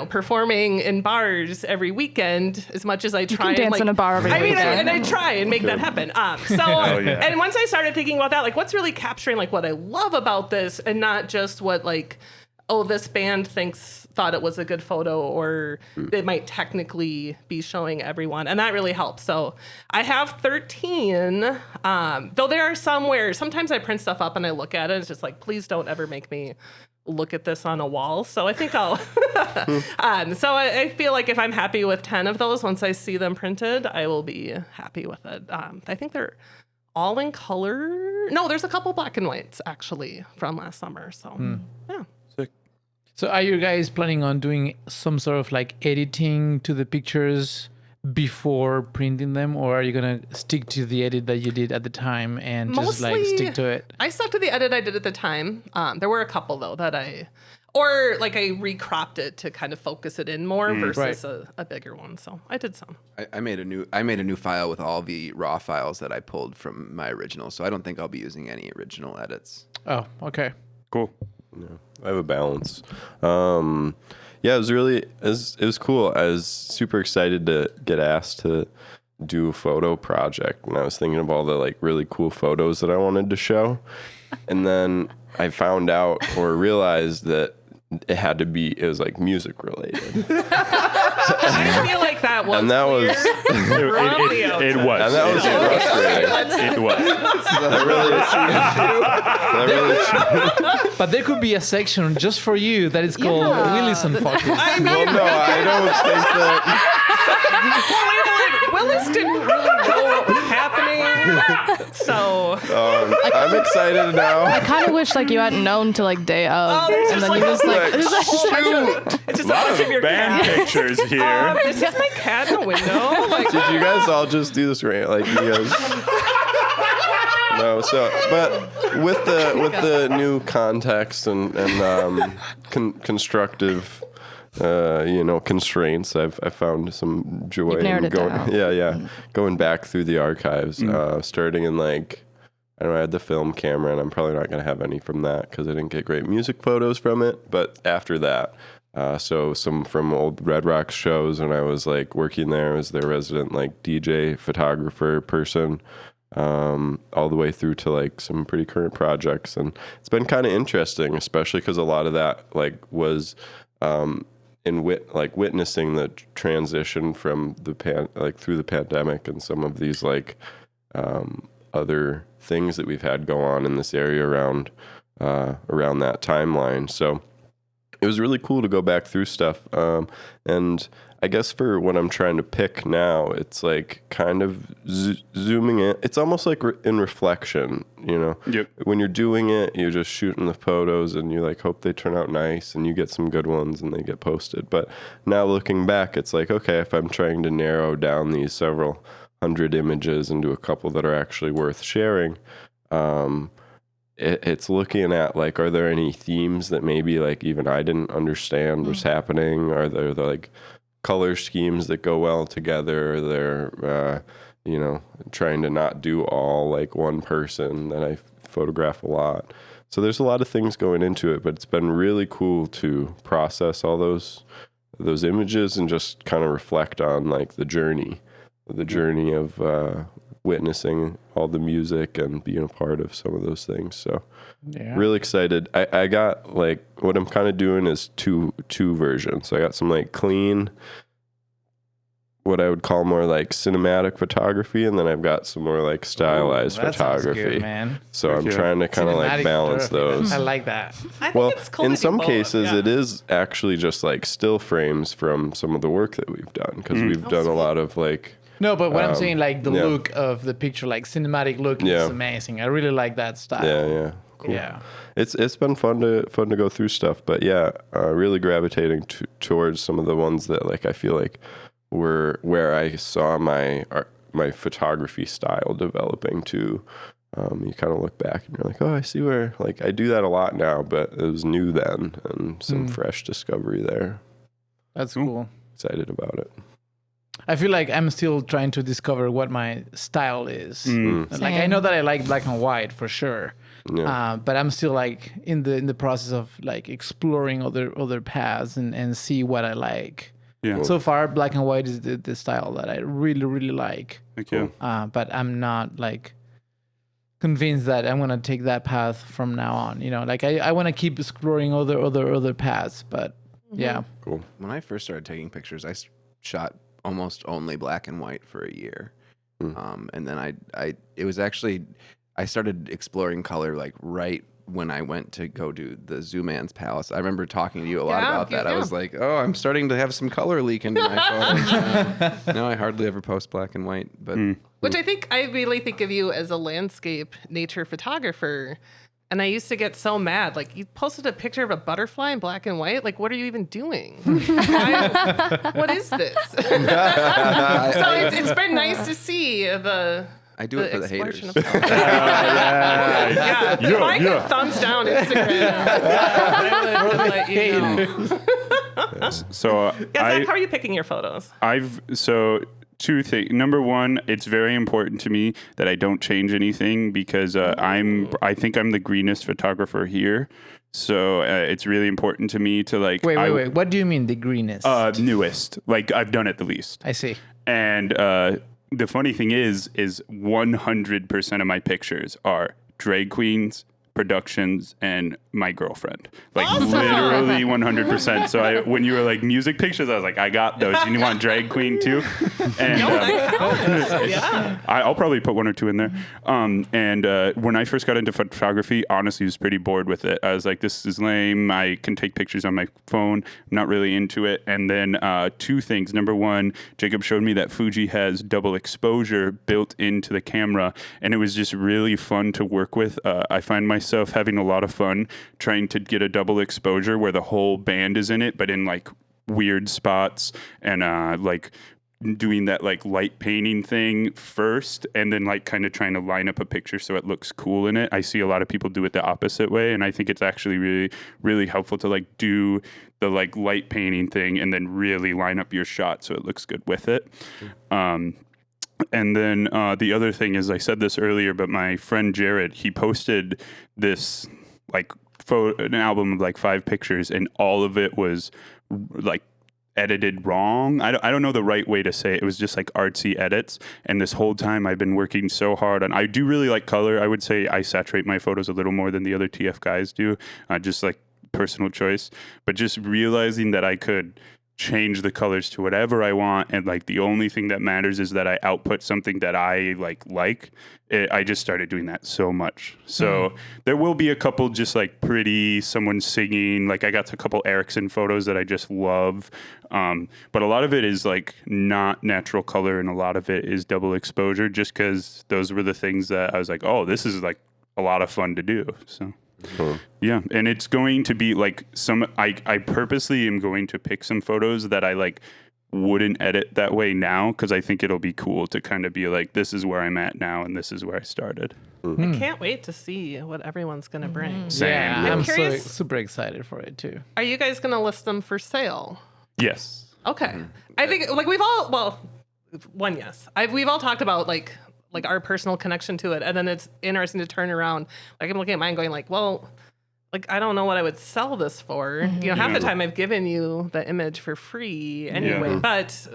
performing in bars every weekend as much as I try.
You can dance in a bar every weekend.
and I try and make that happen. And once I started thinking about that, like, what's really capturing like what I love about this, and not just what like, oh, this band thought it was a good photo, or it might technically be showing everyone, and that really helps. So I have 13, though there are some where sometimes I print stuff up and I look at it, it's just like, please don't ever make me look at this on a wall. So I think I'll so I feel like if I'm happy with 10 of those, once I see them printed, I will be happy with it. I think they're all in color. No, there's a couple black and whites actually from last summer. So yeah.
So are you guys planning on doing some sort of like editing to the pictures before printing them, or are you going to stick to the edit that you did at the time and just like stick to it?
I stuck to the edit I did at the time. There were a couple though that I recropped it to kind of focus it in more versus a bigger one. So I did some.
I made a new file with all the raw files that I pulled from my original, so I don't think I'll be using any original edits.
Oh, okay.
Cool.
Yeah, I have a balance. It was cool. I was super excited to get asked to do a photo project, and I was thinking of all the like really cool photos that I wanted to show, and then I found out or realized that it was like music related.
I feel like that was
And that was
It was.
and that was frustrating.
It was.
That really
But there could be a section just for you that is called Willis and Focus.
well, no, I don't think that.
Willis didn't really know what was happening, so
I'm excited now.
I kind of wish like you hadn't known till like day of,
there's
and
just,
then
like,
you just like,
Shoot!
it's just a bunch of your
Band
cat.
pictures here.
This is my cat in the window. Like,
Did you guys all just do this right? Like you guys? No. So, but with the new context and constructive, constraints, I've found some joy
You've narrowed
in
it
going.
down.
Going back through the archives, starting in like. I don't know, I had the film camera, and I'm probably not going to have any from that because I didn't get great music photos from it. But after that, so some from old Red Rocks shows when I was like working there as their resident like DJ photographer person, all the way through to like some pretty current projects. And it's been kind of interesting, especially because a lot of that like was witnessing the transition from through the pandemic and some of these like other things that we've had go on in this area around that timeline. So it was really cool to go back through stuff. And I guess for what I'm trying to pick now, it's like kind of zooming in. It's almost like in reflection,
Yep.
When you're doing it, you're just shooting the photos and you like hope they turn out nice and you get some good ones and they get posted. But now looking back, it's like, okay, if I'm trying to narrow down these several 100 images into a couple that are actually worth sharing, it's looking at like, are there any themes that maybe like even I didn't understand was happening? Are there like color schemes that go well together? They're trying to not do all like one person that I photograph a lot. So there's a lot of things going into it, but it's been really cool to process all those images and just kind of reflect on like the journey of witnessing all the music and being a part of some of those things. So really excited. I got like, what I'm kind of doing is two versions. So I got some like clean what I would call more like cinematic photography, and then I've got some more like stylized
That sounds
photography.
good, man.
So I'm trying to kind of like
Cinematic
balance
photography.
those.
I like that.
I think
Well,
it's cool
in
to do
some
both,
cases,
yeah.
it is actually just like still frames from some of the work that we've done, because we've done a lot of like.
No, but what I'm saying, like the
yeah.
look of the picture, like cinematic look,
Yeah.
is amazing. I really like that style.
Yeah, cool.
Yeah.
It's been fun to go through stuff, but yeah, really gravitating towards some of the ones that like I feel like were where I saw my photography style developing to. You kind of look back and you're like, oh, I see where like I do that a lot now, but it was new then, and some fresh discovery there.
That's cool.
Excited about it.
I feel like I'm still trying to discover what my style is. Like I know that I like black and white for sure.
Yeah.
But I'm still like in the process of like exploring other paths and see what I like.
Yeah.
So far, black and white is the style that I really, really like.
Thank you.
But I'm not like convinced that I'm gonna take that path from now on. You know, like I want to keep exploring other paths. But yeah,
Cool.
When I first started taking pictures, I shot almost only black and white for a year. And then it was actually, I started exploring color like right when I went to go do the Zoo Man's Palace. I remember talking to you a lot about that. I was like, oh, I'm starting to have some color leak into my photos. Now I hardly ever post black and white, but
Which I really think of you as a landscape nature photographer. And I used to get so mad. Like, you posted a picture of a butterfly in black and white. Like, what are you even doing? What is this? So it's been nice to see the.
I do it for the haters.
explosion of color. Yeah. If I get thumbs down Instagram, I would let you know.
So
Zach, how are you picking your photos?
Two things. Number one, it's very important to me that I don't change anything because I think I'm the greenest photographer here. So it's really important to me to like.
Wait. What do you mean the greenest?
Newest. Like I've done it the least.
I see.
And the funny thing is 100% of my pictures are drag queens, productions, and my girlfriend. Like literally 100%. So when you were like music pictures, I was like, I got those. You want drag queen too? And
Yeah.
I'll probably put one or two in there. And when I first got into photography, honestly, I was pretty bored with it. I was like, this is lame. I can take pictures on my phone. I'm not really into it. And then two things. Number one, Jacob showed me that Fuji has double exposure built into the camera, and it was just really fun to work with. I find myself having a lot of fun trying to get a double exposure where the whole band is in it, but in like weird spots, and like doing that like light painting thing first, and then like kind of trying to line up a picture so it looks cool in it. I see a lot of people do it the opposite way, and I think it's actually really, really helpful to like do the like light painting thing and then really line up your shot so it looks good with it. And then the other thing is, I said this earlier, but my friend Jared, he posted this like an album of like 5 pictures, and all of it was like edited wrong. I don't know the right way to say it. It was just like artsy edits. And this whole time I've been working so hard on, I do really like color. I would say I saturate my photos a little more than the other TF guys do, just like personal choice. But just realizing that I could change the colors to whatever I want, and like the only thing that matters is that I output something that I like. I just started doing that so much. So there will be a couple just like pretty, someone singing. Like I got a couple Ericsson photos that I just love, but a lot of it is like not natural color, and a lot of it is double exposure. Just because those were the things that I was like, oh, this is like a lot of fun to do. So. Yeah, and it's going to be like I purposely am going to pick some photos that I like wouldn't edit that way now, because I think it'll be cool to kind of be like, this is where I'm at now and this is where I started.
I can't wait to see what everyone's going to bring.
Same.
Yeah,
I'm
I'm so
curious-
super excited for it too.
Are you guys going to list them for sale?
Yes.
Okay. I think like we've all, yes. We've all talked about like our personal connection to it, and then it's interesting to turn around. Like I'm looking at mine going like, well, like I don't know what I would sell this for. You know, half the time I've given you the image for free anyway. But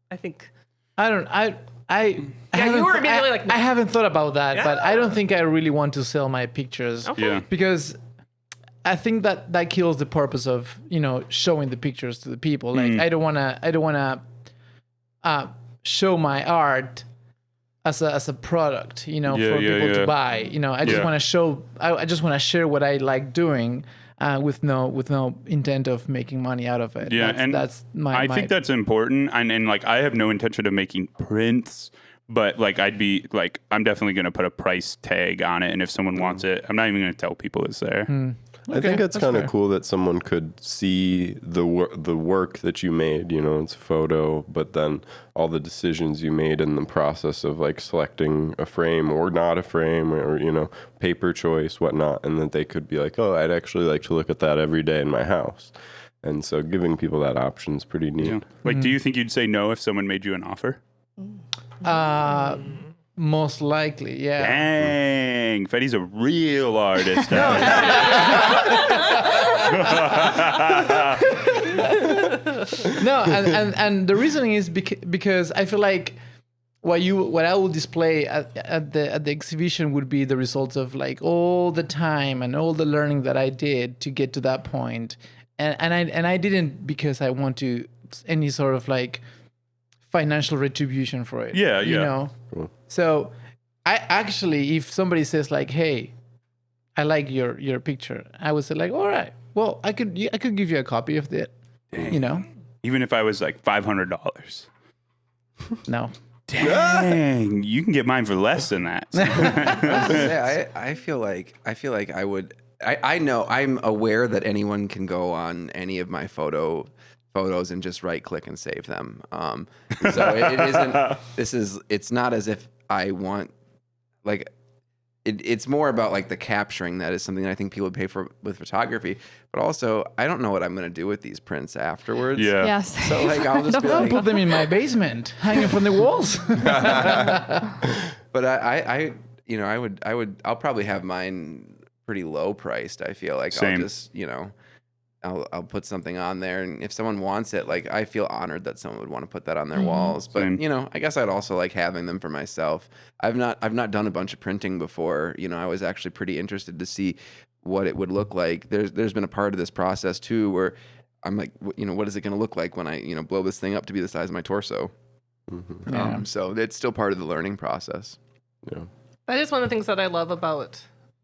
I think
I don't. I haven't
you were
th-
immediately like, no.
I haven't thought about that, but
Yeah.
I don't think I really want to sell my pictures.
Okay.
Yeah.
Because I think that kills the purpose of showing the pictures to the people. Like I don't wanna show my art as a product, you know, for people to buy. You know, I just want to show. I just want to share what I like doing. With no intent of making money out of it.
Yeah,
that's my.
I think that's important, and like I have no intention of making prints, but like I'm definitely going to put a price tag on it, and if someone wants it, I'm not even going to tell people it's there.
I think it's kind of cool that someone could see the work that you made. You know, it's a photo, but then all the decisions you made in the process of like selecting a frame or not a frame, or you know, paper choice, whatnot, and that they could be like, oh, I'd actually like to look at that every day in my house. And so giving people that option is pretty neat.
Yeah. Like, do you think you'd say no if someone made you an offer?
Most likely, yeah.
Dang, Fede's a real artist.
No, and the reasoning is because I feel like what I will display at the exhibition would be the results of like all the time and all the learning that I did to get to that point, and I didn't because I want to any sort of like financial retribution for it.
Yeah,
you know.
Cool.
So I actually, if somebody says like, "Hey, I like your picture," I would say like, "All right, well, I could give you a copy of it," you know.
Even if I was like $500.
No.
Dang, you can get mine for less than that.
I feel like I would. I know I'm aware that anyone can go on any of my photos and just right click and save them. So it isn't. It's not as if I want like. It's more about like the capturing that is something that I think people would pay for with photography, but also I don't know what I'm going to do with these prints afterwards.
Yeah.
Yes.
So like I'll just be
I'll
like,
put them in my basement, hanging from the walls.
but I'll probably have mine pretty low priced. I feel like
Same.
I'll just, I'll put something on there, and if someone wants it, like I feel honored that someone would want to put that on their walls. But
Same.
I guess I'd also like having them for myself. I've not done a bunch of printing before. I was actually pretty interested to see what it would look like. There's been a part of this process too where I'm like, what is it going to look like when I blow this thing up to be the size of my torso?
Mm-hmm.
So it's still part of the learning process.
Yeah.
That is one of the things that I love about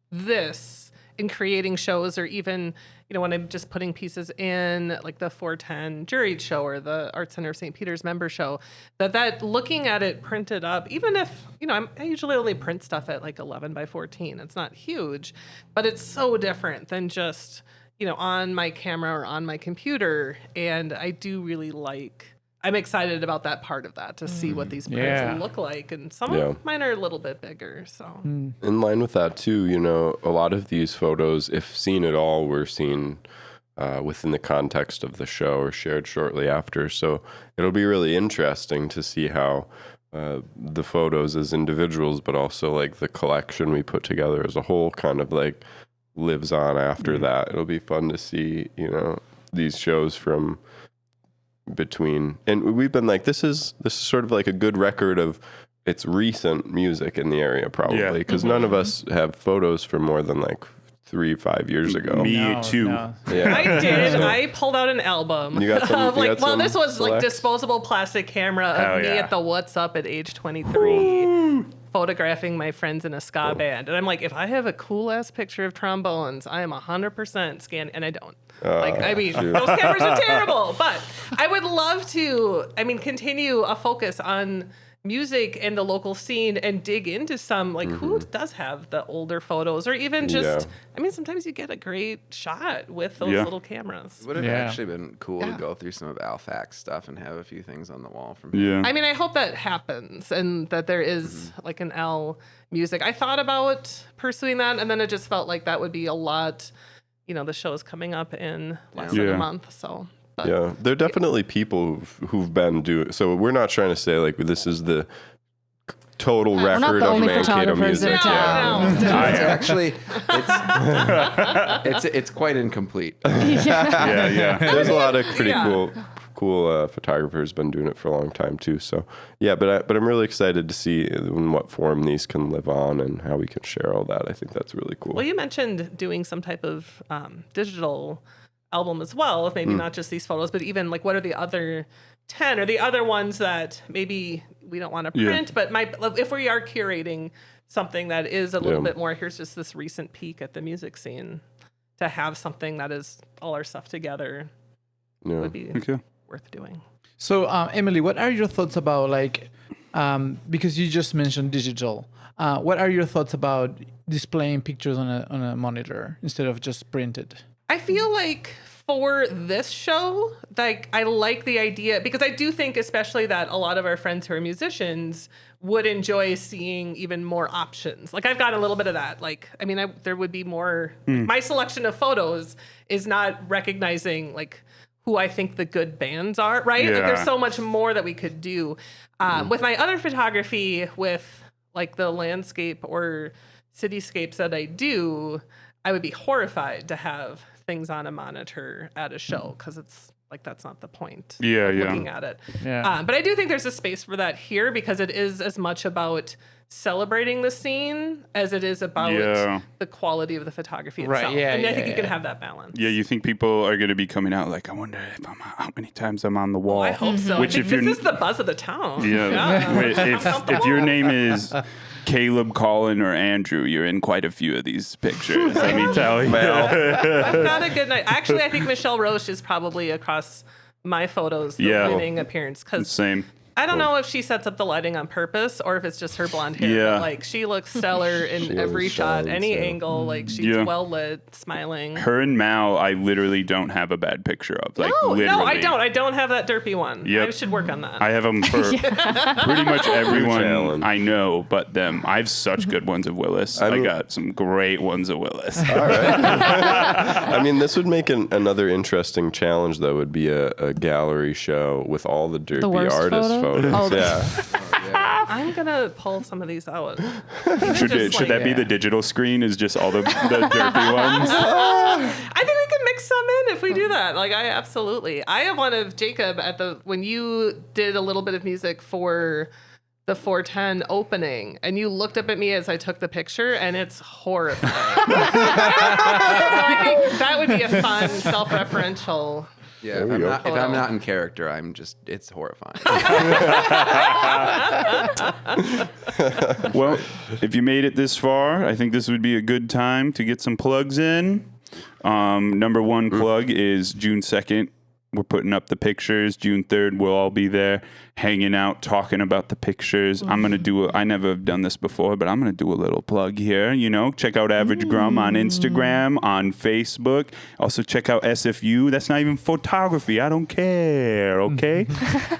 this in creating shows, or even, when I'm just putting pieces in like the 410 juried show or the Art Center of St. Peter's member show, that looking at it printed up, even if, I usually only print stuff at like 11 by 14. It's not huge, but it's so different than just, on my camera or on my computer. And I do really I'm excited about that part of that, to see what these prints look like. And some of mine are a little bit bigger. So
In line with that too, a lot of these photos, if seen at all, were seen within the context of the show or shared shortly after. So it'll be really interesting to see how the photos as individuals, but also like the collection we put together as a whole kind of like lives on after that. It'll be fun to see, these shows from between, and we've been like, this is sort of like a good record of it's recent music in the area, probably, because none of us have photos from more than like 3-5 years ago.
Me too.
No.
Yeah.
I did. I pulled out an album
You got some-
of
you
like,
got some
this was like
selects?
disposable plastic camera
Hell
of me
yeah.
at the What's Up at age 23, photographing my friends in a ska band. And I'm like, if I have a cool ass picture of trombones, I am 100% scanning, and I don't.
Shoot.
Those cameras are terrible, but I would love to, continue a focus on music and the local scene and dig into some, like, who does have the older photos, or even just, sometimes you get a great shot with those little cameras.
It would have
Yeah.
actually been cool to go through some of Alfac's stuff and have a few things on the wall from him.
Yeah.
I hope that happens and that there is like an L music. I thought about pursuing that, and then it just felt like that would be a lot. The show is coming up in less than a month, so. But.
Yeah, there are definitely people who've been doing. So we're not trying to say like this is the total
we're not
record
the
of
only
Mankato
photographers in
music.
town.
No.
It's actually it's quite incomplete.
Yeah.
There's a lot of pretty
Yeah.
cool photographers been doing it for a long time too. So yeah, but I'm really excited to see in what form these can live on and how we can share all that. I think that's really cool.
Well, you mentioned doing some type of digital album as well, if maybe not just these photos, but even like what are the other 10 or the other ones that maybe we don't want to print, but if we are curating something that is a little bit more, here's just this recent peek at the music scene, to have something that is all our stuff together would be worth doing.
So, Emily, what are your thoughts about like, because you just mentioned digital, what are your thoughts about displaying pictures on a monitor instead of just printed?
I feel like for this show, like I like the idea, because I do think especially that a lot of our friends who are musicians would enjoy seeing even more options. Like I've got a little bit of that. Like, I mean, there would be more, like, my selection of photos is not recognizing like who I think the good bands are, right?
Yeah.
Like there's so much more that we could do. With my other photography, with like the landscape or cityscapes that I do, I would be horrified to have things on a monitor at a show, because it's like that's not the point of looking at it. But I do think there's a space for that here, because it is as much about celebrating the scene as it is about the quality of the photography itself. And I think you can have that balance.
Yeah, you think people are going to be coming out like, I wonder if how many times I'm on the wall.
I hope so.
Which
this is the buzz of the town.
If your name is Caleb, Colin, or Andrew, you're in quite a few of these pictures. Let me tell you.
I've got a good night. Actually, I think Michelle Roche is probably across my photos the winning appearance.
Same.
I don't know if she sets up the lighting on purpose or if it's just her blonde hair.
Yeah.
But like she looks stellar in every shot, any angle. Like she's well lit, smiling.
Her and Mal, I literally don't have a bad picture of. Like, literally.
No, I don't. I don't have that derpy one.
Yep.
I should work on that.
I have them for pretty much everyone I know but them. I have such good ones of Willis. I got some great ones of Willis.
All right. I mean, this would make another interesting challenge, though, would be a gallery show with all the derpy artist photos.
Oh,
Yeah.
I'm gonna pull some of these out.
Should that be the digital screen? Is just all the derpy ones?
I think we can mix some in if we do that. Like I absolutely. I have one of Jacob when you did a little bit of music for the 410 opening, and you looked up at me as I took the picture, and it's horrifying. So I think that would be a fun self-referential.
Yeah, if I'm not in character, it's horrifying.
Well, if you made it this far, I think this would be a good time to get some plugs in. Number one plug is June 2nd. We're putting up the pictures. June 3rd, we'll all be there hanging out, talking about the pictures. I'm going to I never have done this before, but I'm going to do a little plug here. You know, check out Average Grum on Instagram, on Facebook. Also check out SFU. That's not even photography. I don't care, okay?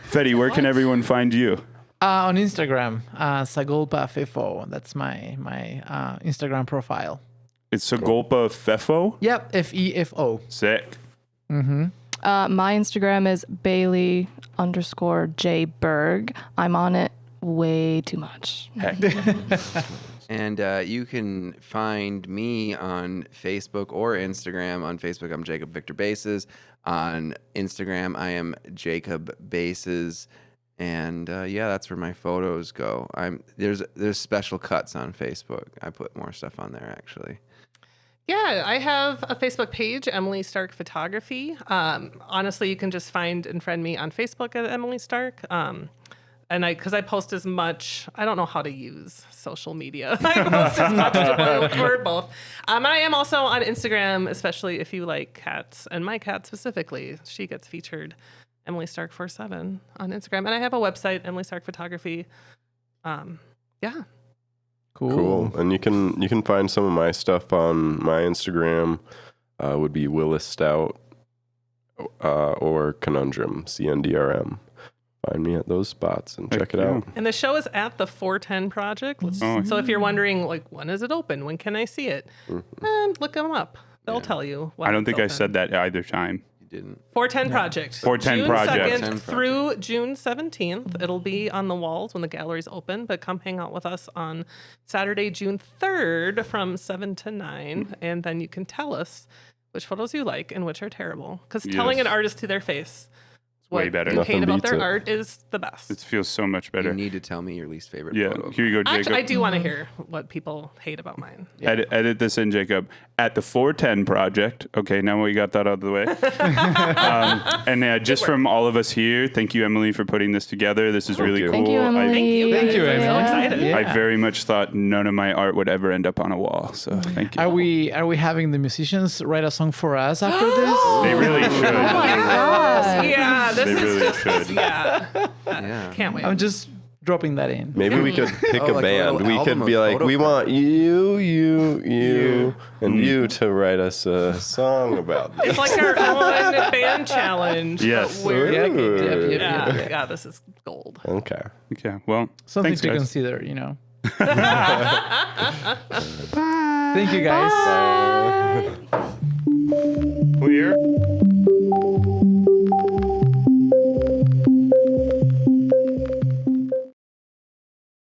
Fede, where can everyone find you?
On Instagram, Sagolpa Fefo. That's my Instagram profile.
It's Sagolpa Fefo?
Yep, Fefo.
Sick.
My Instagram is Bailey_J Burg. I'm on it way too much.
And you can find me on Facebook or Instagram. On Facebook, I'm Jacob Victor Bases. On Instagram, I am Jacob Bases. And that's where my photos go. There's special cuts on Facebook. I put more stuff on there actually.
Yeah, I have a Facebook page, Emily Stark Photography. Honestly, you can just find and friend me on Facebook at Emily Stark. And because I post as much, I don't know how to use social media. I post as much for both. And I am also on Instagram, especially if you like cats, and my cat specifically. She gets featured, Emily Stark 47 on Instagram, and I have a website, Emily Stark Photography. Yeah.
Cool. And you can find some of my stuff on my Instagram. Would be Willis Stout or Conundrum, CNDRM. Find me at those spots and check it out.
And the show is at the 410 Project. So if you're wondering, like, when is it open? When can I see it? Look them up. They'll tell you.
I don't think I said that either time.
You didn't.
410 Project.
410 Project.
June 2nd through June 17th. It'll be on the walls when the gallery's open, but come hang out with us on Saturday, June 3rd from 7 to 9, and then you can tell us which photos you like and which are terrible. Because telling an artist to their face what
Way better.
you
Nothing
hate about
beats
their
it.
art is the best.
It feels so much
You
better.
need to tell me your least favorite
Yeah,
photo.
here you go, Jacob.
Actually, I do want to hear what people hate about mine.
Edit this in, Jacob. At the 410 project. Okay, now we got that out of the way. And just from all of us here, thank you, Emily, for putting this together. This is really
you.
cool.
Thank you, Emily.
Thank you.
Thank you,
I'm so
Emily.
excited.
Yeah.
I very much thought none of my art would ever end up on a wall. So thank you.
Are we having the musicians write a song for us after this?
They really should.
Oh my God.
Yeah, this
They
is
really
just
should.
yeah.
Yeah.
Can't wait.
I'm just dropping that in.
Maybe we could pick
Oh,
a
like a
band.
little
We
album
could be
of
like,
photo
we want
cards.
you, and you to write us a song about this.
It's like our own band challenge.
Yes.
But we're
Yep,
Ooh.
yep.
yeah, this is gold.
Okay.
Okay, well,
Something
thanks,
to
guys.
consider, you know. Thank you, guys.
Clear.